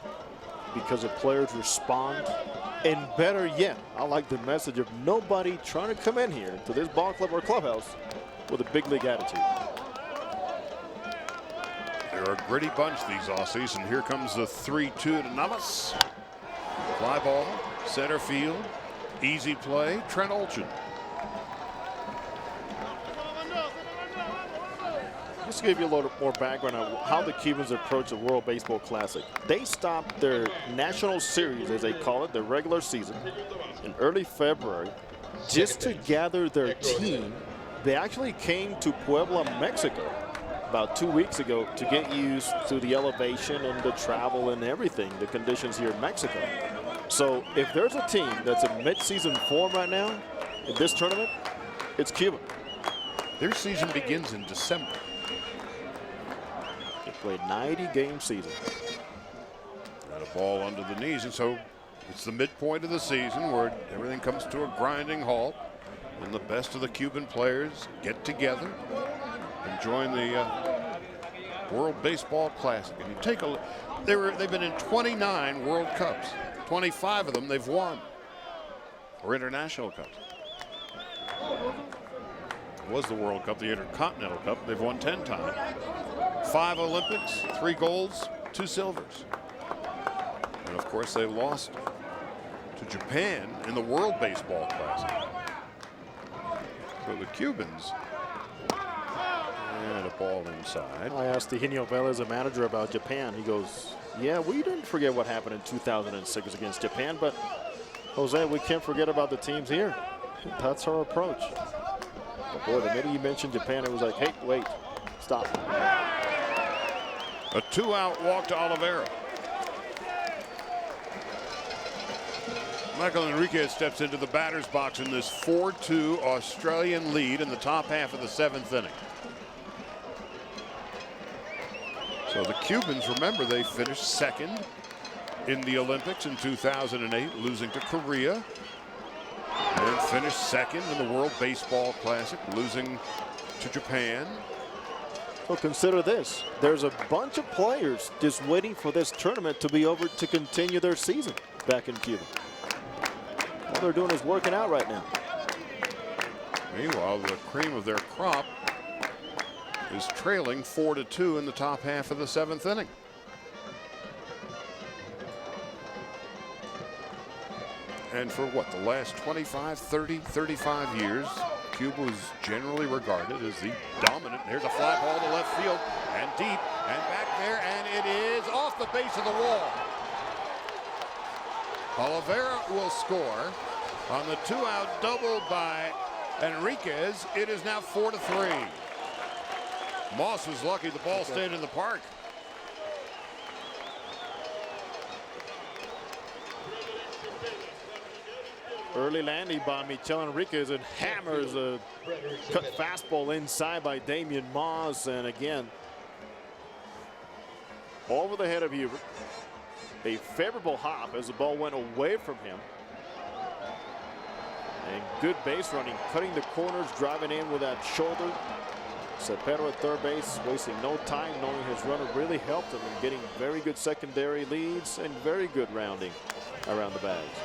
because the players respond. And better yet, I like the message of nobody trying to come in here to this ball club or clubhouse with a big league attitude. They're a gritty bunch, these Aussies, and here comes the 3-2 to Navas. Fly ball, center field, easy play, Trent Olchin. Just to give you a little more background on how the Cubans approach the World Baseball Classic. They stopped their national series, as they call it, their regular season, in early February, just to gather their team. They actually came to Puebla, Mexico, about 2 weeks ago to get used to the elevation and the travel and everything, the conditions here in Mexico. So if there's a team that's in mid-season form right now in this tournament, it's Cuba. Their season begins in December. They played 90-game season. Got a ball under the knees, and so it's the midpoint of the season where everything comes to a grinding halt, and the best of the Cuban players get together and join the World Baseball Classic. And you take a look, they've been in 29 World Cups. 25 of them they've won, or international cups. It was the World Cup, the Intercontinental Cup. They've won 10 times. 5 Olympics, 3 golds, 2 silvers. And of course they lost to Japan in the World Baseball Classic. So the Cubans, and a ball inside. I asked Eugenio Velez, a manager, about Japan. He goes, yeah, we didn't forget what happened in 2006 against Japan, but Jose, we can't forget about the teams here. That's our approach. But boy, the minute you mentioned Japan, it was like, hey, wait, stop. A 2-out walk to Oliveira. Michael Enriquez steps into the batter's box in this 4-2 Australian lead in the top half of the 7th inning. So the Cubans, remember, they finished 2nd in the Olympics in 2008, losing to Korea. And finished 2nd in the World Baseball Classic, losing to Japan. So consider this. There's a bunch of players just waiting for this tournament to be over to continue their season. back in Cuba. All they're doing is working out right now. Meanwhile, the cream of their crop is trailing 4-2 in the top half of the 7th inning. And for what, the last 25, 30, 35 years, Cuba was generally regarded as the dominant. There's a fly ball to left field and deep and back there, and it is off the base of the wall. Oliveira will score on the 2-out double by Enriquez. It is now 4-3. Moss was lucky the ball stayed in the park. Early landing by Michel Enriquez and hammers a cut fastball inside by Damian Moss. And again, over the head of Hubert. A favorable hop as the ball went away from him. And good base running, cutting the corners, driving in with that shoulder. Cepero at third base, wasting no time, knowing his runner really helped him in getting very good secondary leads and very good rounding around the bags.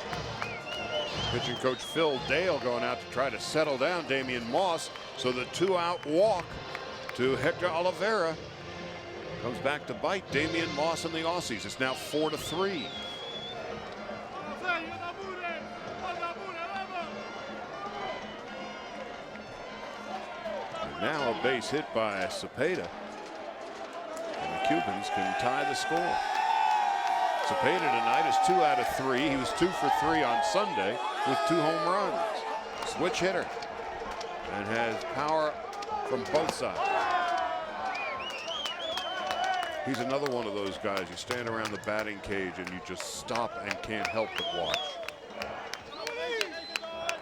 Pitching coach Phil Dale going out to try to settle down Damian Moss. So the 2-out walk to Hector Oliveira comes back to bite Damian Moss and the Aussies. It's now 4-3. And now a base hit by Cepeda. And the Cubans can tie the score. Cepeda tonight is 2 out of 3. He was 2 for 3 on Sunday with 2 home runs. Switch hitter and has power from both sides. He's another one of those guys. You stand around the batting cage and you just stop and can't help but watch.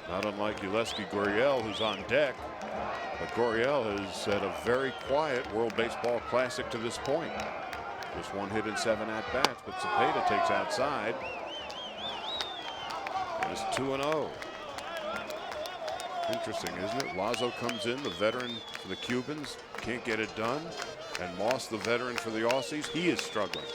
Not unlike Yulesky Gurriel, who's on deck. But Gurriel has had a very quiet World Baseball Classic to this point. Just 1 hit in 7 at-bats, but Cepeda takes outside. And it's 2-0. Interesting, isn't it? Lazo comes in, the veteran for the Cubans, can't get it done. And Moss, the veteran for the Aussies, he is struggling.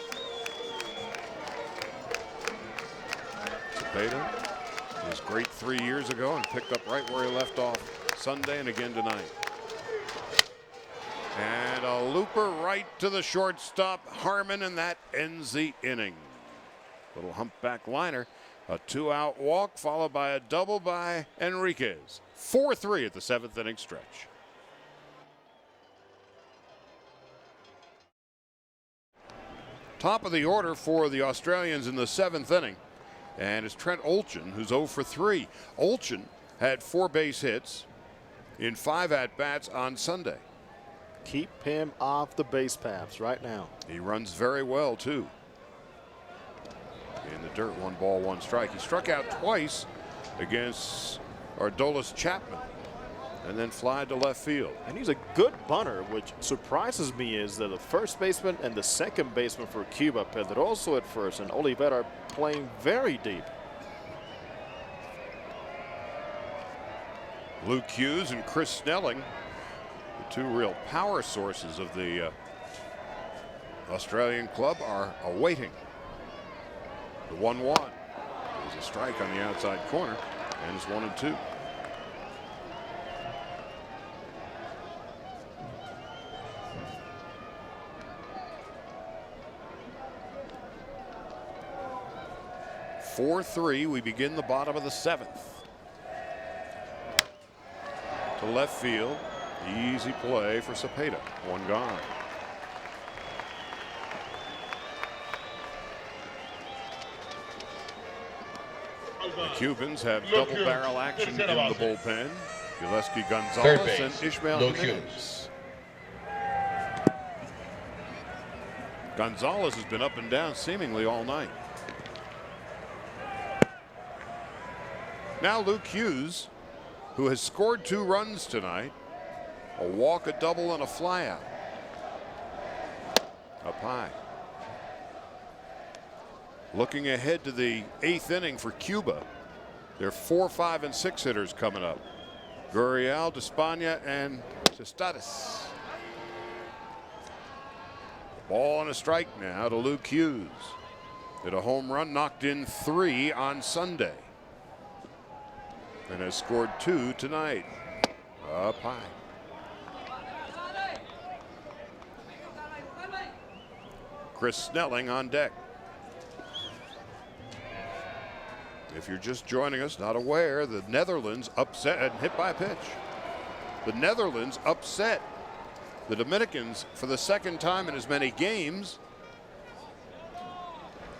Cepeda was great 3 years ago and picked up right where he left off Sunday and again tonight. And a looper right to the shortstop, Harmon, and that ends the inning. Little humpback liner, a 2-out walk followed by a double by Enriquez. 4-3 at the 7th inning stretch. Top of the order for the Australians in the 7th inning. And it's Trent Olchin, who's 0 for 3. Olchin had 4 base hits in 5 at-bats on Sunday. Keep him off the base paths right now. He runs very well, too. In the dirt, 1 ball, 1 strike. He struck out twice against Ardolis Chapman and then fly to left field. And he's a good bunter, which surprises me is that the first baseman and the second baseman for Cuba, Pedroso at first and Oliveira, are playing very deep. Luke Hughes and Chris Snelling, the 2 real power sources of the Australian club, are awaiting the 1-1. There's a strike on the outside corner, and it's 1-2. We begin the bottom of the 7th. To left field, easy play for Cepeda. 1 gone. The Cubans have double barrel action in the bullpen. Yulesky Gonzalez and Ishmael Jimenez. Gonzalez has been up and down seemingly all night. Now Luke Hughes, who has scored 2 runs tonight, a walk, a double, and a flyout. Up high. Looking ahead to the 8th inning for Cuba, there are 4, 5, and 6 hitters coming up. Gurriel, Despaigne, and Cespedes. Ball and a strike now to Luke Hughes. Hit a home run, knocked in 3 on Sunday, and has scored 2 tonight. Up high. Chris Snelling on deck. If you're just joining us, not aware, the Netherlands upset and hit by a pitch. The Netherlands upset the Dominicans for the second time in as many games.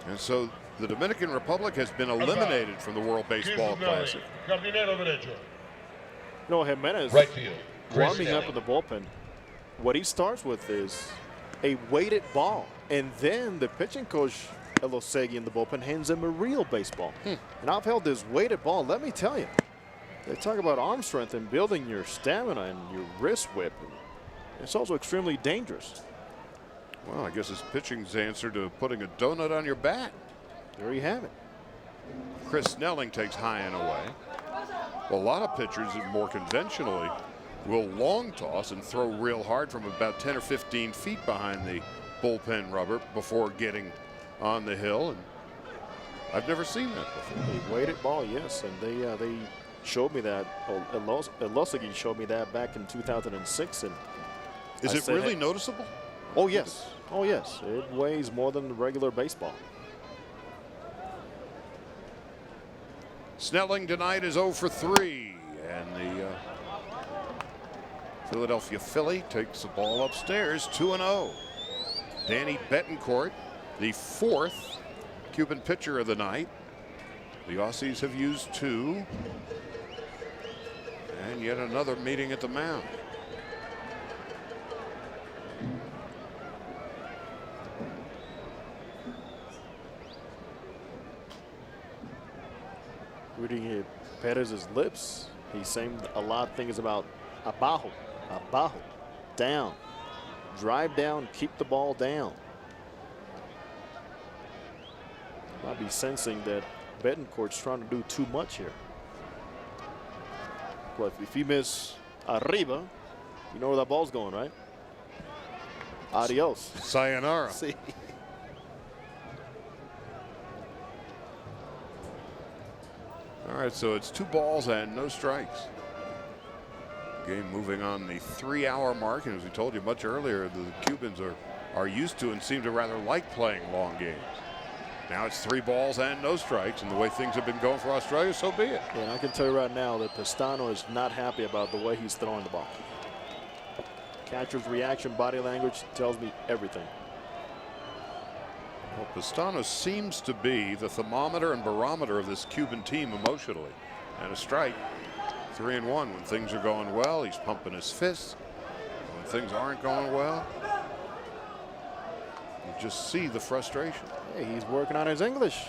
And so the Dominican Republic has been eliminated from the World Baseball Classic. No, Jimenez Right field. warming up in the bullpen. What he starts with is a weighted ball. And then the pitching coach, Elosegui, in the bullpen hands him a real baseball. And I've held this weighted ball. Let me tell you, they talk about arm strength and building your stamina and your wrist whip. It's also extremely dangerous. Well, I guess it's pitching's answer to putting a donut on your bat. There you have it. Chris Snelling takes high and away. Well, a lot of pitchers, more conventionally, will long toss and throw real hard from about 10 or 15 feet behind the bullpen rubber before getting on the hill. And I've never seen that before. A weighted ball, yes, and they showed me that. Elosegui showed me that back in 2006. And is it really noticeable? Oh yes, oh yes. It weighs more than the regular baseball. Snelling tonight is 0 for 3, and the Philadelphia Philly takes the ball upstairs 2-0. Danny Betancourt, the 4th Cuban pitcher of the night. The Aussies have used 2, and yet another meeting at the mound. Reading Perez's lips, he's saying a lot of things about abajo, down, drive down, keep the ball down. Might be sensing that Betancourt's trying to do too much here. Well, if you miss arriba, you know where that ball's going, right? Adios. Sayonara. See. All right, so it's 2 balls and no strikes. Game moving on the 3-hour mark, and as we told you much earlier, the Cubans are used to and seem to rather like playing long games. Now it's 3 balls and no strikes, and the way things have been going for Australia, so be it. Yeah, and I can tell you right now that Pestano is not happy about the way he's throwing the ball. Catcher's reaction, body language tells me everything. Well, Pestano seems to be the thermometer and barometer of this Cuban team emotionally. And a strike, 3-1. When things are going well, he's pumping his fists. When things aren't going well, you just see the frustration. Hey, he's working on his English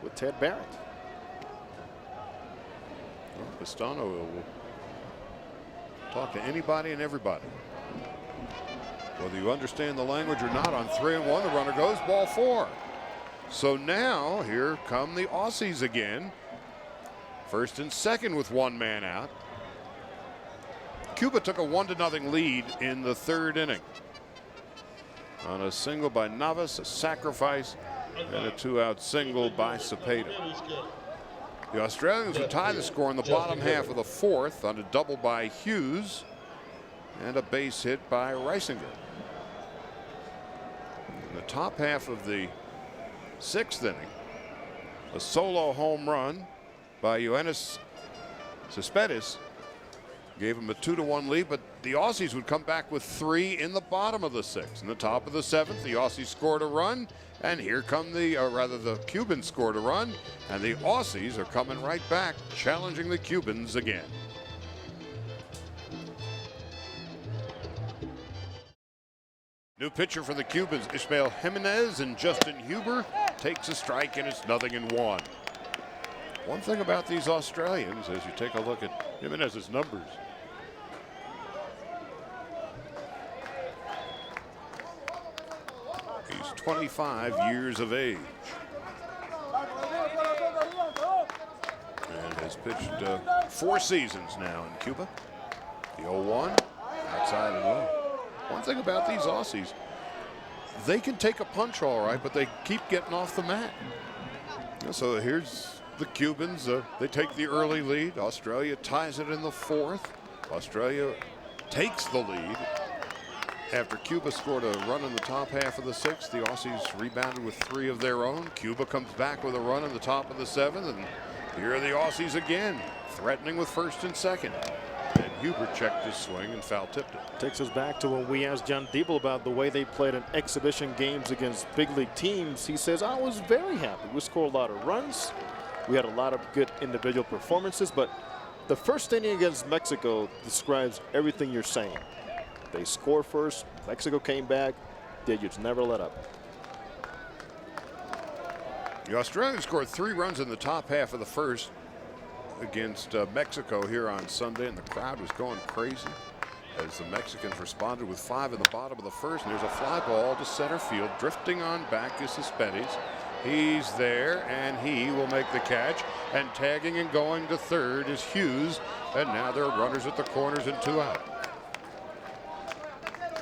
with Ted Barrett. Well, Pestano will talk to anybody and everybody. Whether you understand the language or not, on 3-1, the runner goes, ball 4. So now here come the Aussies again. First and second with 1 man out. Cuba took a 1-0 lead in the 3rd inning. On a single by Navas, a sacrifice, and a 2-out single by Cepeda. The Australians would tie the score in the bottom half of the 4th on a double by Hughes and a base hit by Reisinger. In the top half of the 6th inning, a solo home run by Yoenis Cespedes gave him a 2-1 lead, but the Aussies would come back with 3 in the bottom of the 6th. In the top of the 7th, the Aussies scored a run, and here come the Cubans scored a run, and the Aussies are coming right back, challenging the Cubans again. New pitcher for the Cubans, Ismael Jimenez, and Justin Huber takes a strike, and it's 0-1. One thing about these Australians, as you take a look at Jimenez's numbers, he's 25 years of age and has pitched 4 seasons now in Cuba. The 0-1, outside and low. One thing about these Aussies, they can take a punch all right, but they keep getting off the mat. So here's the Cubans. They take the early lead. Australia ties it in the 4th. Australia takes the lead. After Cuba scored a run in the top half of the 6th, the Aussies rebounded with 3 of their own. Cuba comes back with a run in the top of the 7th, and here are the Aussies again, threatening with 1st and 2nd. And Hubert checked his swing and foul tipped it. Takes us back to when we asked John Diebel about the way they played in exhibition games against big league teams. He says, I was very happy. We scored a lot of runs. We had a lot of good individual performances, but the first inning against Mexico describes everything you're saying. They scored first. Mexico came back. They just never let up. The Australians scored 3 runs in the top half of the 1st against Mexico here on Sunday, and the crowd was going crazy as the Mexicans responded with 5 in the bottom of the 1st. And there's a fly ball to center field. Drifting on back is Cespedes. He's there, and he will make the catch. And tagging and going to 3rd is Hughes. And now there are runners at the corners and 2 out.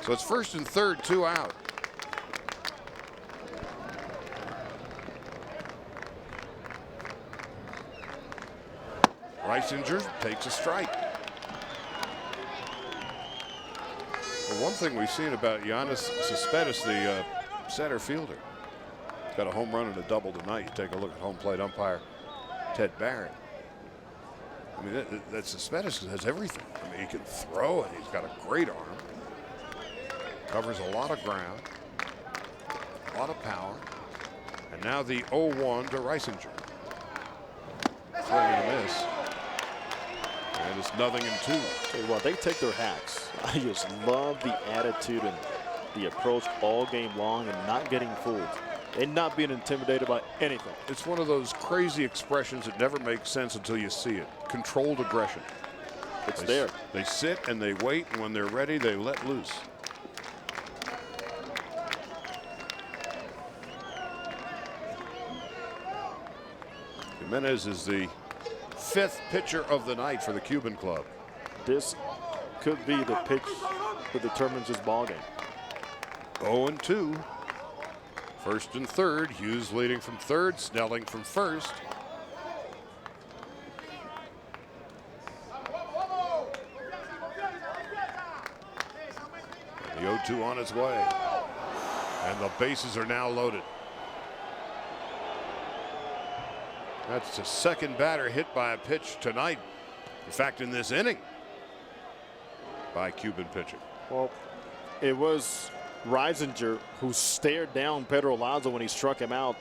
So it's 1st and 3rd, 2 out. Reisinger takes a strike. Well, one thing we've seen about Giannis Cespedes, the center fielder, got a home run and a double tonight. You take a look at home plate umpire Ted Barrett. I mean, that Cespedes has everything. I mean, he can throw, and he's got a great arm. Covers a lot of ground, a lot of power. And now the 0-1 to Reisinger. Swing and a miss. And it's 0-2. Tell you what, they take their hats. I just love the attitude and the approach all game long and not getting fooled and not being intimidated by anything. It's one of those crazy expressions that never makes sense until you see it. Controlled aggression. It's there. They sit and they wait, and when they're ready, they let loose. Jimenez is the 5th pitcher of the night for the Cuban club. This could be the pitch that determines this ball game. 0-2. 1st and 3rd. Hughes leading from 3rd. Snelling from 1st. The 0-2 on its way. And the bases are now loaded. That's the 2nd batter hit by a pitch tonight. In fact, in this inning, by Cuban pitching. Well, it was Reisinger who stared down Pedro Alonso when he struck him out.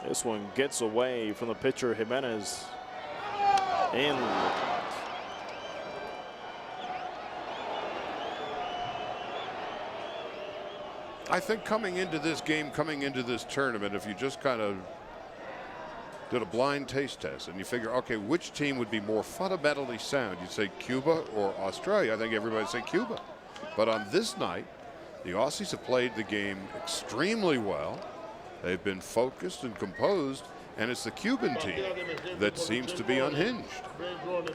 This one gets away from the pitcher Jimenez. And I think coming into this game, coming into this tournament, if you just kind of did a blind taste test and you figure, okay, which team would be more fundamentally sound? You'd say Cuba or Australia. I think everybody would say Cuba. But on this night, the Aussies have played the game extremely well. They've been focused and composed, and it's the Cuban team that seems to be unhinged.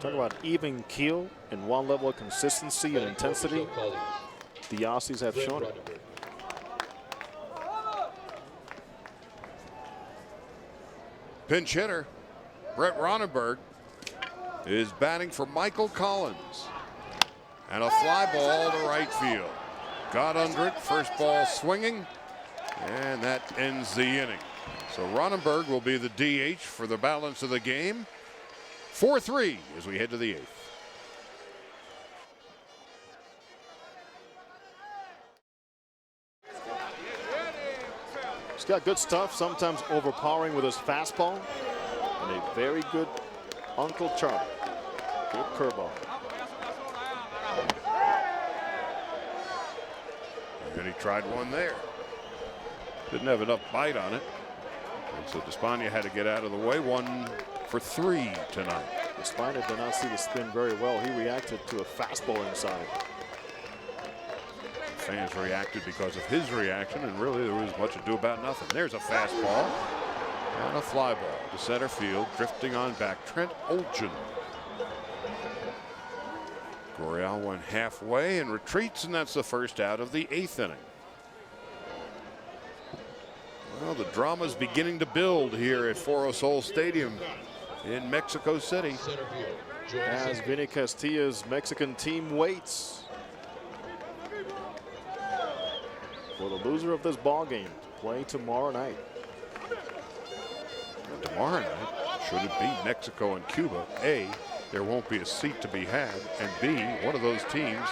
Talk about even keel and one level of consistency and intensity. The Aussies have shown it. Pinch hitter Brett Ronenberg is batting for Michael Collins. And a fly ball to right field. Got under it, first ball swinging, and that ends the inning. So Ronenberg will be the DH for the balance of the game. 4-3 as we head to the 8th. He's got good stuff, sometimes overpowering with his fastball, and a very good Uncle Charlie. Good curveball. And he tried one there. Didn't have enough bite on it. And so Despaigne had to get out of the way. 1 for 3 tonight. Despaigne did not see the spin very well. He reacted to a fastball inside. Fans reacted because of his reaction, and really there was much ado about nothing. There's a fastball and a fly ball to center field, drifting on back. Trent Olchin. Gurriel went halfway and retreats, and that's the first out of the 8th inning. Well, the drama's beginning to build here at Foro Sol Stadium in Mexico City. Center field. As Vinny Castilla's Mexican team waits for the loser of this ball game to play tomorrow night. Tomorrow night, should it be Mexico and Cuba, A, there won't be a seat to be had, and B, one of those teams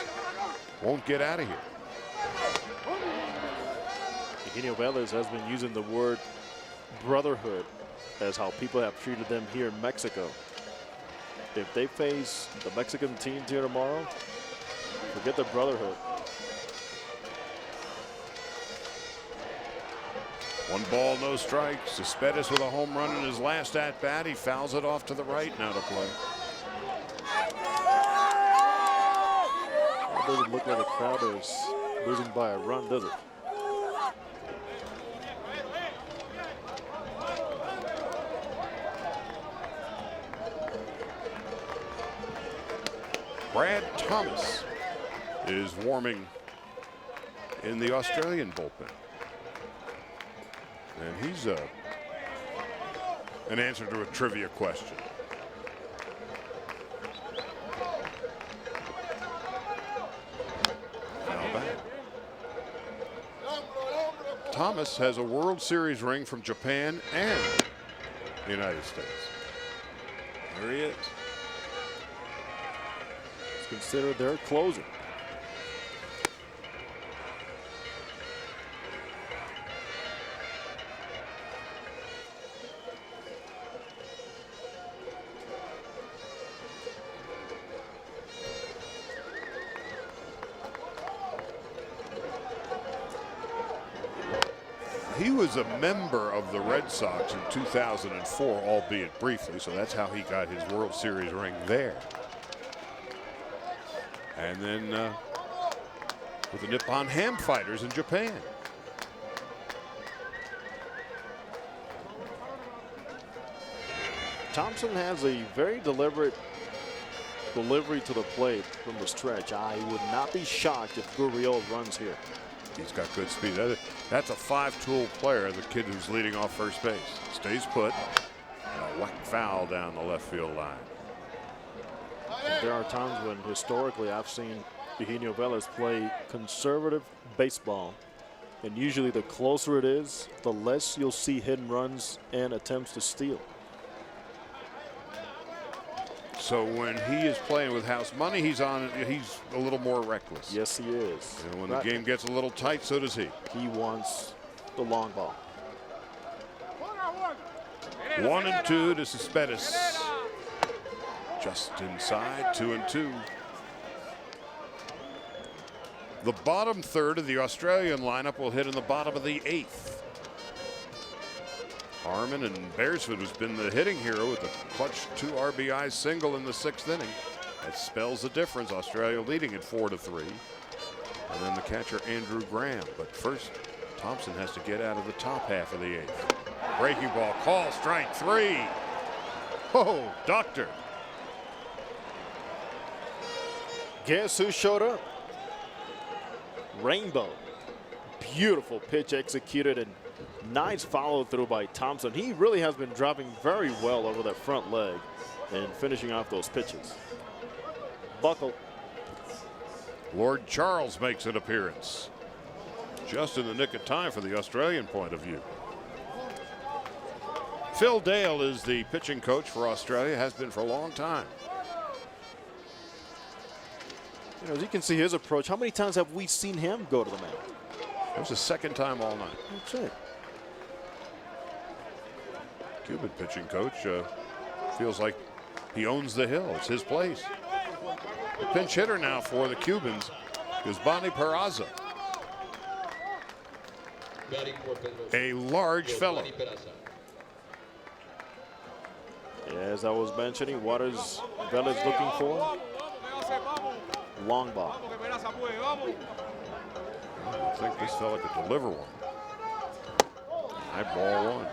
won't get out of here. Eugenio Velez has been using the word brotherhood as how people have treated them here in Mexico. If they face the Mexican teams here tomorrow, forget the brotherhood. One ball, no strikes. Cespedes with a home run in his last at-bat. He fouls it off to the right now to play. It doesn't look like the crowd is losing by a run, does it? Brad Thomas is warming in the Australian bullpen. And he's an answer to a trivia question. Now back. Thomas has a World Series ring from Japan and the United States. There he is. It's considered their closer. He was a member of the Red Sox in 2004, albeit briefly, so that's how he got his World Series ring there. And then with the Nippon Ham Fighters in Japan. Thompson has a very deliberate delivery to the plate from the stretch. I would not be shocked if Gurriel runs here. He's got good speed. That's a five-tool player, the kid who's leading off first base. Stays put. And a whack foul down the left field line. There are times when historically I've seen Eugenio Velez play conservative baseball. And usually the closer it is, the less you'll see hit and runs and attempts to steal. So when he is playing with house money, he's a little more reckless. Yes, he is. And when the game gets a little tight, so does he. He wants the long ball. 1-2 to Cespedes. Just inside, 2-2. The bottom third of the Australian lineup will hit in the bottom of the eighth. Harmon and Beresford, who's been the hitting hero with the clutch 2 RBI single in the 6th inning. That spells the difference. Australia leading at 4-3. And then the catcher Andrew Graham. But first, Thompson has to get out of the top half of the 8th. Breaking ball, call, strike 3. Oh, doctor. Guess who showed up? Rainbow. Beautiful pitch executed and nice follow through by Thompson. He really has been dropping very well over that front leg and finishing off those pitches. Buckle. Lord Charles makes an appearance. Just in the nick of time for the Australian point of view. Phil Dale is the pitching coach for Australia, has been for a long time. You know, as you can see his approach, how many times have we seen him go to the mound? It was the second time all night. That's it. Cuban pitching coach feels like he owns the hill. It's his place. The pinch hitter now for the Cubans is Bonnie Peraza. A large fellow. As I was mentioning, what is Velez looking for? Long ball. I think this fella could deliver one. High ball one.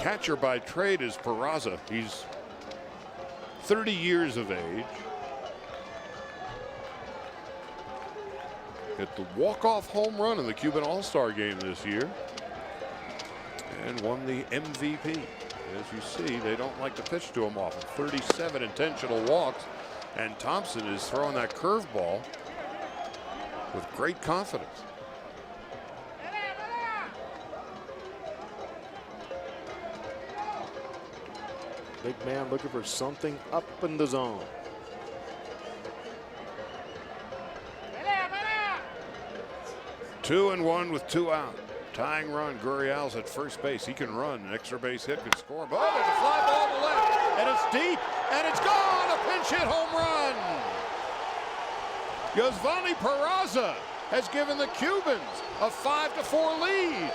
catcher by trade is Peraza. He's 30 years of age. Hit the walk-off home run in the Cuban All-Star game this year and won the MVP. As you see, they don't like to pitch to him often. 37 intentional walks, and Thompson is throwing that curveball with great confidence. Big man looking for something up in the zone. Two and one with 2 out. Tying run. Gurriel's at first base. He can run. An extra base hit can score. Oh, there's a fly ball to left, and it's deep, and it's gone. A pinch hit home run. Yosvani Peraza has given the Cubans a 5-4 lead.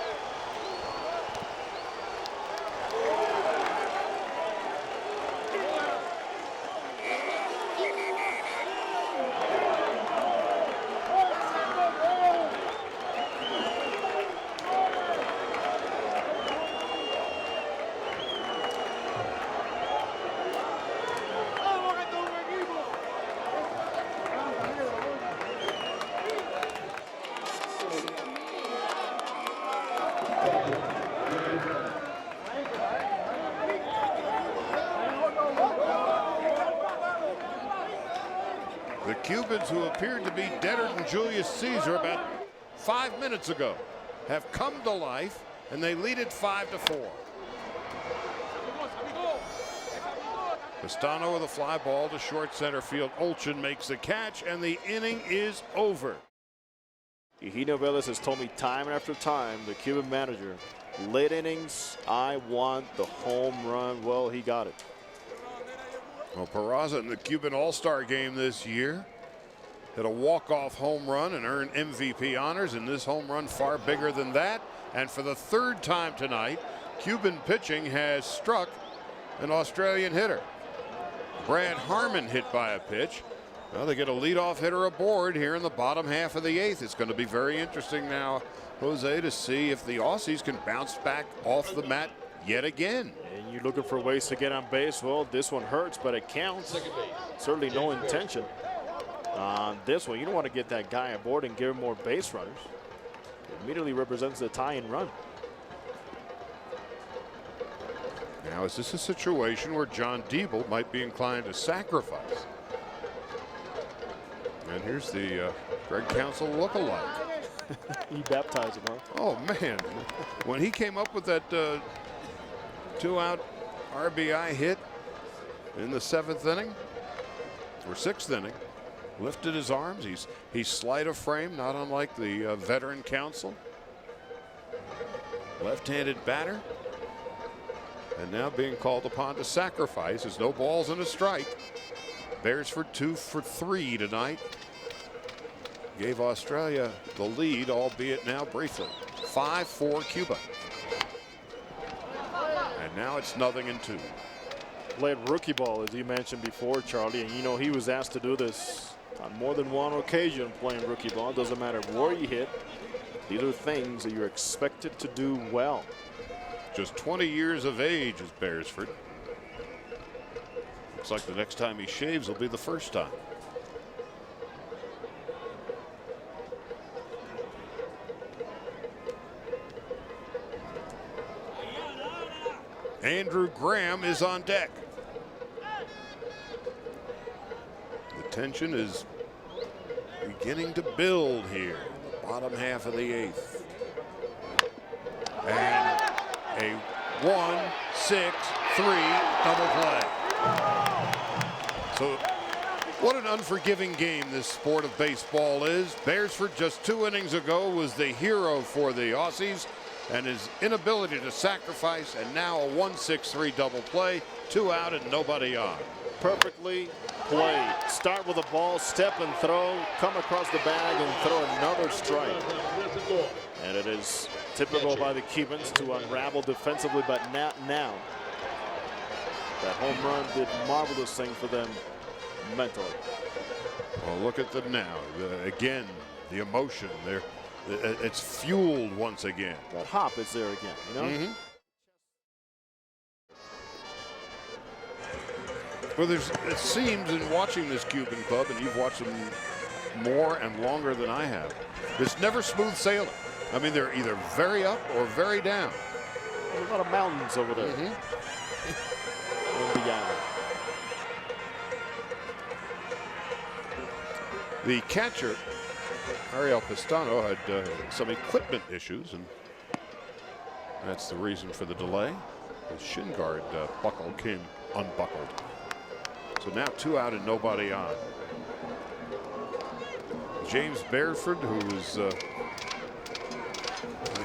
The Cubans, who appeared to be deader than Julius Caesar about 5 minutes ago, have come to life, and they lead it 5-4. Castano with a fly ball to short center field. Olchin makes the catch, and the inning is over. Eugenio Velez has told me time after time, the Cuban manager, late innings, I want the home run. Well, he got it. Well, Peraza in the Cuban All-Star game this year hit a walk-off home run and earned MVP honors, and this home run far bigger than that. And for the 3rd time tonight, Cuban pitching has struck an Australian hitter. Brad Harmon hit by a pitch. Well, they get a leadoff hitter aboard here in the bottom half of the 8th. It's going to be very interesting now, Jose, to see if the Aussies can bounce back off the mat yet again. And you're looking for ways to get on base. Well, this one hurts, but it counts. Certainly no intention on this one. You don't want to get that guy aboard and give him more base runners. It immediately represents the tie and run. Now, is this a situation where John Diebel might be inclined to sacrifice? And here's the Greg Counsell lookalike. He baptized him, huh? Oh, man. When he came up with that 2-out RBI hit in the 7th inning or 6th inning, lifted his arms. He's sleight of frame, not unlike the veteran Counsell. Left-handed batter, and now being called upon to sacrifice. There's no balls and a strike. Beresford 2 for 3 tonight. Gave Australia the lead, albeit now briefly. 5-4 Cuba. And now it's 0-2. Played rookie ball, as you mentioned before, Charlie, and you know he was asked to do this on more than one occasion playing rookie ball. It doesn't matter where you hit. These are things that you're expected to do well. Just 20 years of age is Beresford. Looks like the next time he shaves will be the first time. Andrew Graham is on deck. The tension is beginning to build here in the bottom half of the 8th. And a 1-6-3 double play. So what an unforgiving game this sport of baseball is. Beresford just 2 innings ago was the hero for the Aussies, and his inability to sacrifice, and now a 1-6-3 double play, 2 out and nobody on. Perfectly played. Start with a ball, step and throw, come across the bag and throw another strike. And it is typical by the Cubans to unravel defensively, but not now. That home run did marvelous thing for them mentally. Well, look at them now. Again, the emotion there. It's fueled once again. That hop is there again, you know? Well, it seems in watching this Cuban club, and you've watched them more and longer than I have, it's never smooth sailing. I mean, they're either very up or very down. There's a lot of mountains over there. Indiana. The catcher, Ariel Pistano, had some equipment issues, and that's the reason for the delay. The shin guard buckle came unbuckled. So now 2 out and nobody on. James Beresford, who was a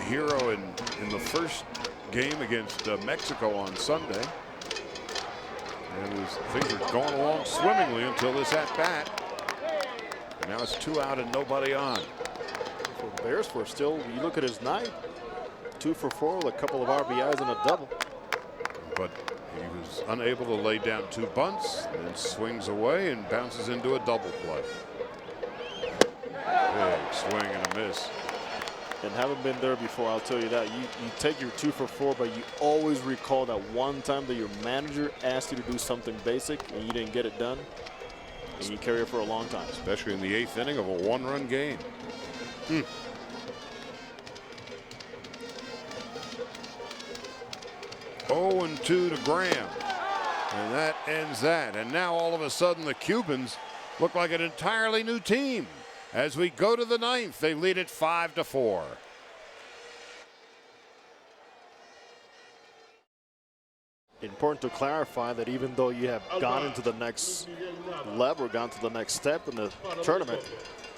hero in the first game against Mexico on Sunday. And things were going along swimmingly until this at-bat. Now it's 2 out and nobody on. For Beresford, still, you look at his night, 2 for 4 with a couple of RBIs and a double. But he was unable to lay down 2 bunts, then swings away and bounces into a double play. Big swing and a miss. And haven't been there before, I'll tell you that. You take your 2 for 4, but you always recall that one time that your manager asked you to do something basic and you didn't get it done, and you carry it for a long time. Especially in the 8th inning of a 1-run game. 0-2 to Graham. And that ends that. And now all of a sudden the Cubans look like an entirely new team. As we go to the 9th, they lead it 5-4. Important to clarify that even though you have gone into the next level, gone to the next step in the tournament,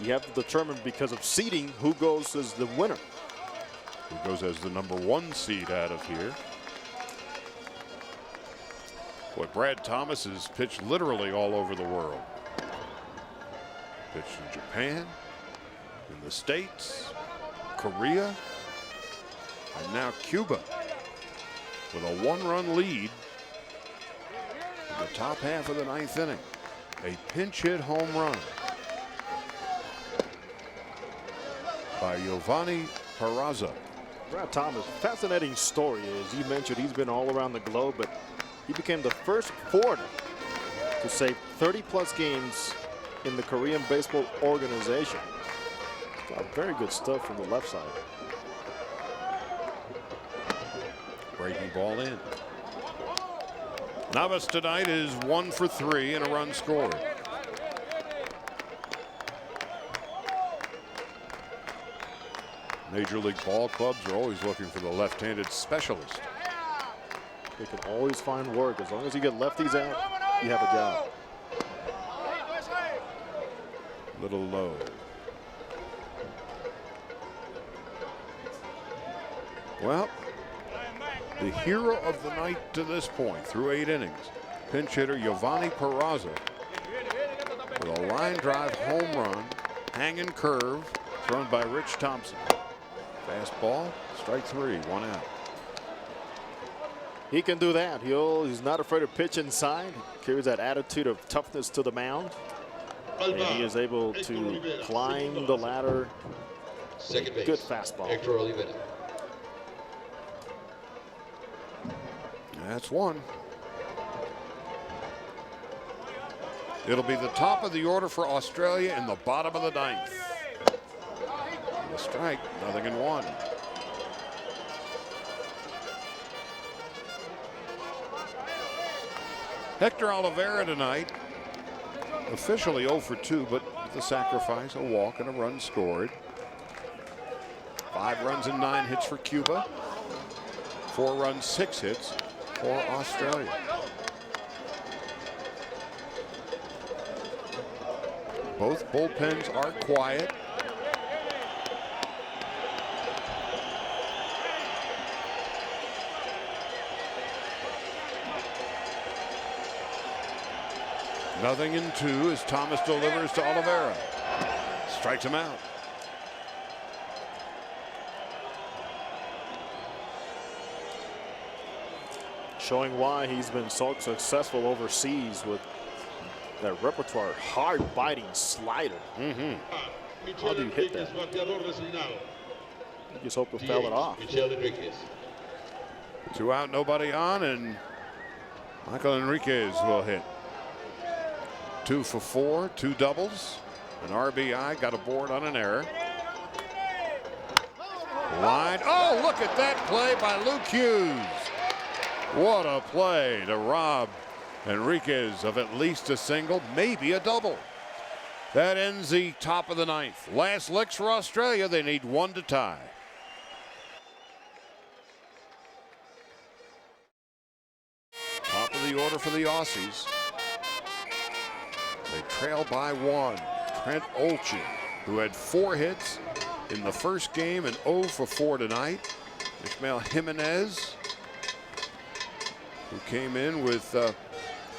you have to determine because of seeding who goes as the winner. Who goes as the #1 seed out of here. Boy, Brad Thomas has pitched literally all over the world. Pitched in Japan, in the States, Korea, and now Cuba with a 1-run lead in the top half of the 9th inning. A pinch hit home run by Giovanni Peraza. Brad Thomas, fascinating story. As you mentioned, he's been all around the globe, but he became the first foreigner to save 30-plus games in the Korean baseball organization. Very good stuff from the left side. Breaking ball in. Navas tonight is 1 for 3 and a run scored. Major League ball clubs are always looking for the left-handed specialist. They can always find work. As long as you get lefties out, you have a job. Little low. Well, the hero of the night to this point through 8 innings, pinch hitter Giovanni Peraza with a line drive home run, hanging curve thrown by Rich Thompson. Fastball, strike 3, 1 out. He can do that. He's not afraid to pitch inside. Carries that attitude of toughness to the mound. And he is able to climb the ladder. Second base. Good fastball. Hector Olivera. That's 1. It'll be the top of the order for Australia in the bottom of the 9th. The strike, 0-1. Hector Olivera tonight, officially 0 for 2, but with a sacrifice, a walk, and a run scored. 5 runs and 9 hits for Cuba. 4 runs, 6 hits for Australia. Both bullpens are quiet. Nothing in 2 as Thomas delivers to Olivera. Strikes him out. Showing why he's been so successful overseas with that repertoire, hard-biting slider. How do you hit that? You just hope to foul it off. 2 out, nobody on, and Michael Enriquez will hit. 2 for 4, 2 doubles, an RBI, got a board on an error. Line. Oh, look at that play by Luke Hughes. What a play to rob Enriquez of at least a single, maybe a double. That ends the top of the ninth. Last licks for Australia. They need 1 to tie. Top of the order for the Aussies. They trail by 1. Trent Olchen, who had 4 hits in the first game and 0 for 4 tonight. Ishmael Jimenez, who came in with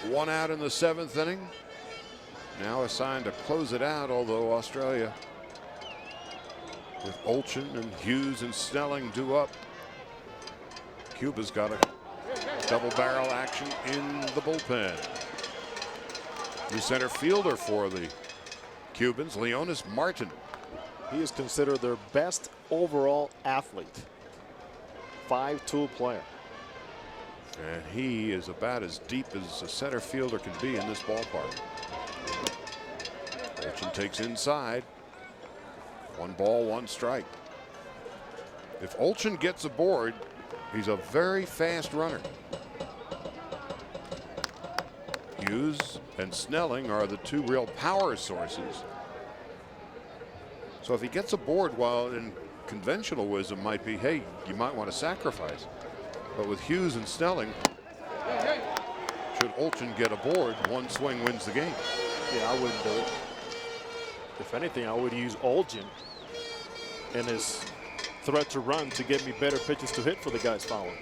1 out in the 7th inning, now assigned to close it out, although Australia with Olchen and Hughes and Snelling due up. Cuba's got a double barrel action in the bullpen. The center fielder for the Cubans, Leonis Martin. He is considered their best overall athlete. 5-tool player. And he is about as deep as a center fielder can be in this ballpark. Olchen takes inside. 1 ball, 1 strike. If Olchen gets aboard, he's a very fast runner. Hughes and Snelling are the 2 real power sources. So if he gets aboard, while in conventional wisdom might be, hey, you might want to sacrifice. But with Hughes and Snelling, should Olchen get aboard, 1 swing wins the game. Yeah, I wouldn't do it. If anything, I would use Olchen and his threat to run to get me better pitches to hit for the guys following.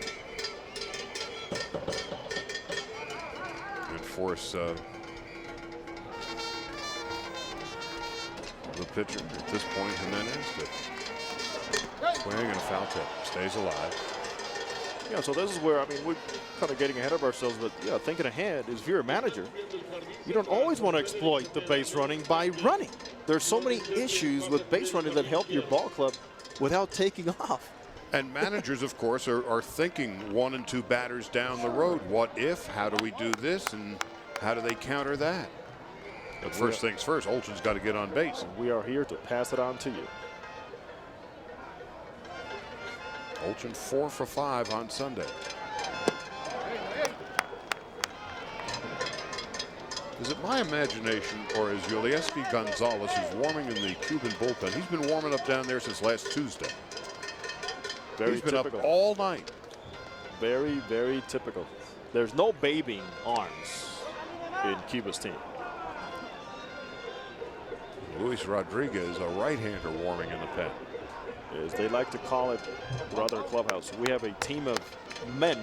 And force the pitcher at this point, Jimenez, to swing and a foul tip. Stays alive. Yeah, so this is where, I mean, we're kind of getting ahead of ourselves, but yeah, thinking ahead is if you're a manager, you don't always want to exploit the base running by running. There's so many issues with base running that help your ball club without taking off. And managers, of course, are thinking 1 and 2 batters down the road. What if? How do we do this? And how do they counter that? But first things first, Olchen's got to get on base. We are here to pass it on to you. Olchen 4 for 5 on Sunday. Is it my imagination, or is Yulieski Gonzalez, who's warming in the Cuban bullpen? He's been warming up down there since last Tuesday. He's been typical. up all night. Very, very typical. There's no babying arms in Cuba's team. Luis Rodriguez, a right-hander, warming in the pen. As they like to call it throughout their clubhouse, we have a team of men,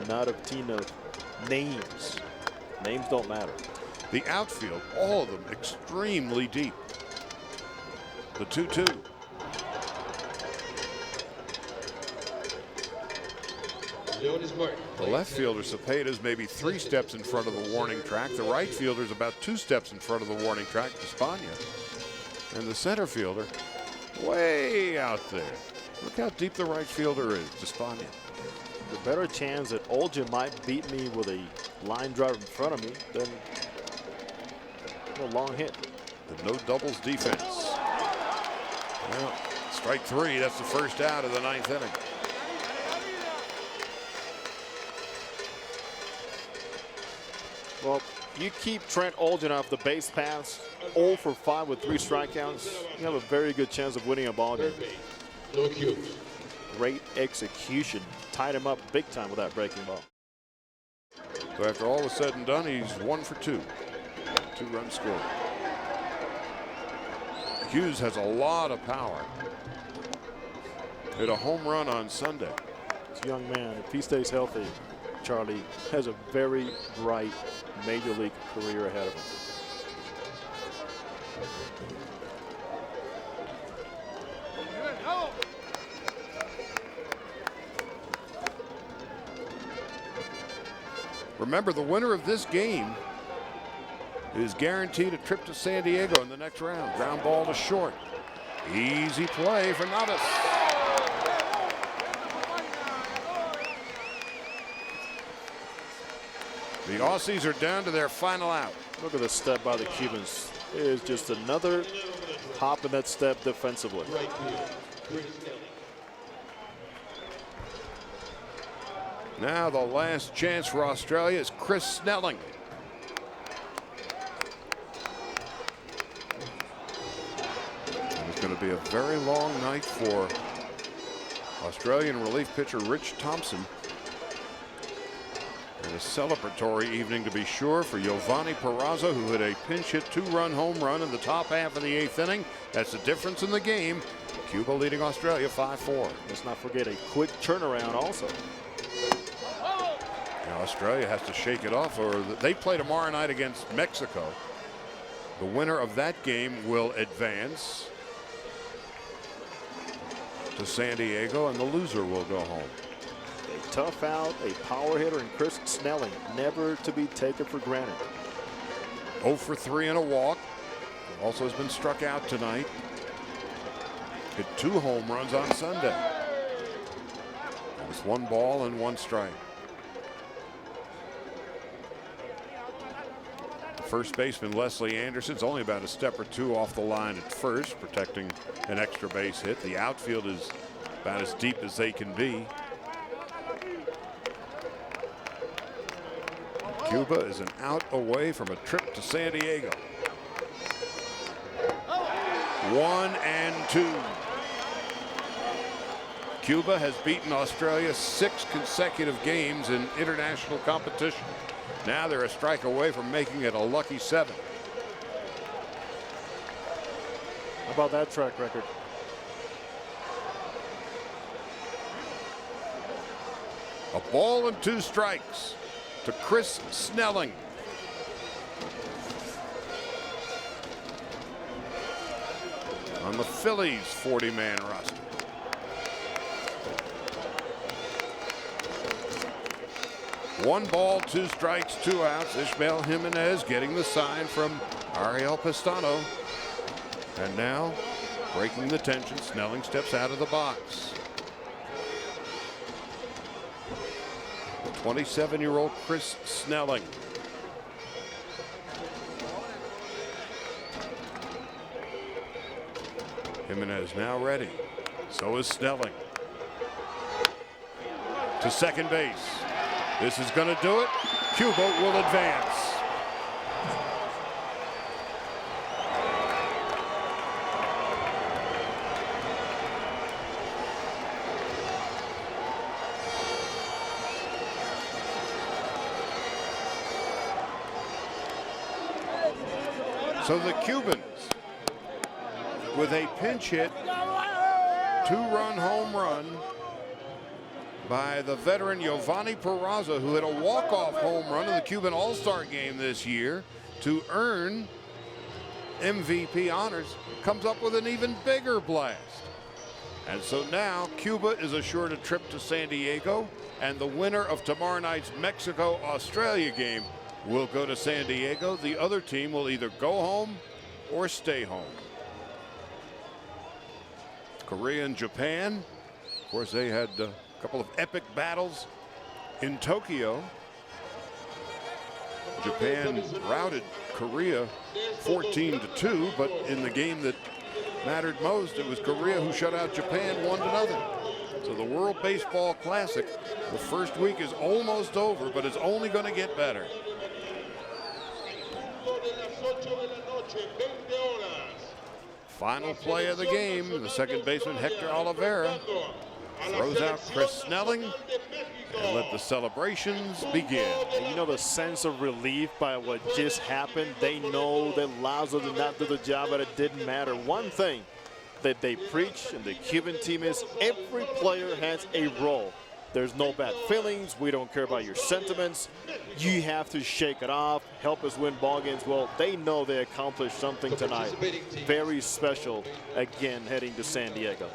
not a team of names. Names don't matter. The outfield, all of them extremely deep. The 2-2. The left fielder, Cepeda's maybe 3 steps in front of the warning track. The right fielder's about 2 steps in front of the warning track, Espana. And the center fielder, way out there. Look how deep the right fielder is, Espana. The better chance that Olchen might beat me with a line drive in front of me than a long hit. The no doubles defense. Well, strike 3, that's the first out of the 9th inning. Well, you keep Trent Olchen off the base paths, 0 for 5 with 3 strikeouts, you have a very good chance of winning a ball game. Great execution. Tied him up big time with that breaking ball. So after all was said and done, he's 1 for 2. 2 runs scored. Hughes has a lot of power. Hit a home run on Sunday. This young man, if he stays healthy, Charlie, has a very bright major league career ahead of him. Remember, the winner of this game is guaranteed a trip to San Diego in the next round. Ground ball to short. Easy play for Navas. The Aussies are down to their final out. Look at the step by the Cubans. It is just another hop in that step defensively. Now the last chance for Australia is Chris Snelling. It's going to be a very long night for Australian relief pitcher Rich Thompson. And a celebratory evening to be sure for Giovanni Peraza, who hit a pinch hit 2-run home run in the top half of the 8th inning. That's the difference in the game. Cuba leading Australia 5-4. Let's not forget a quick turnaround also. Now Australia has to shake it off, or they play tomorrow night against Mexico. The winner of that game will advance to San Diego, and the loser will go home. A tough out, a power hitter, and Chris Snelling, never to be taken for granted. 0 for 3 and a walk. Also has been struck out tonight. Hit 2 home runs on Sunday. It was 1 ball and 1 strike. First baseman Leslie Anderson's only about a step or 2 off the line at first, protecting an extra base hit. The outfield is about as deep as they can be. Cuba is an out away from a trip to San Diego. 1-2. Cuba has beaten Australia 6 consecutive games in international competition. Now they're a strike away from making it a lucky 7. How about that track record? A ball and 2 strikes to Chris Snelling. On the Phillies 40-man roster. One ball, 2 strikes, 2 outs. Ishmael Jimenez getting the sign from Ariel Pistano. And now, breaking the tension, Snelling steps out of the box. 27-year-old Chris Snelling. Jimenez now ready. So is Snelling. To second base. This is going to do it. Cuba will advance. So the Cubans, with a pinch hit, 2-run home run by the veteran Giovanni Peraza, who hit a walk-off home run in the Cuban All-Star game this year to earn MVP honors, comes up with an even bigger blast. And so now Cuba is assured a trip to San Diego, and the winner of tomorrow night's Mexico-Australia game will go to San Diego. The other team will either go home or stay home. Korea and Japan, of course, they had a couple of epic battles in Tokyo. Japan routed Korea 14-2, but in the game that mattered most, it was Korea who shut out Japan 1-0. So the World Baseball Classic, the first week is almost over, but it's only going to get better. Final play of the game, the second baseman Hector Oliveira throws out Chris Snelling and let the celebrations begin. And you know the sense of relief by what just happened. They know that Lazo did not do the job, but it didn't matter. One thing that they preach and the Cuban team is every player has a role. There's no bad feelings. We don't care about your sentiments. You have to shake it off, help us win ball games. Well, they know they accomplished something tonight. Very special, again, heading to San Diego.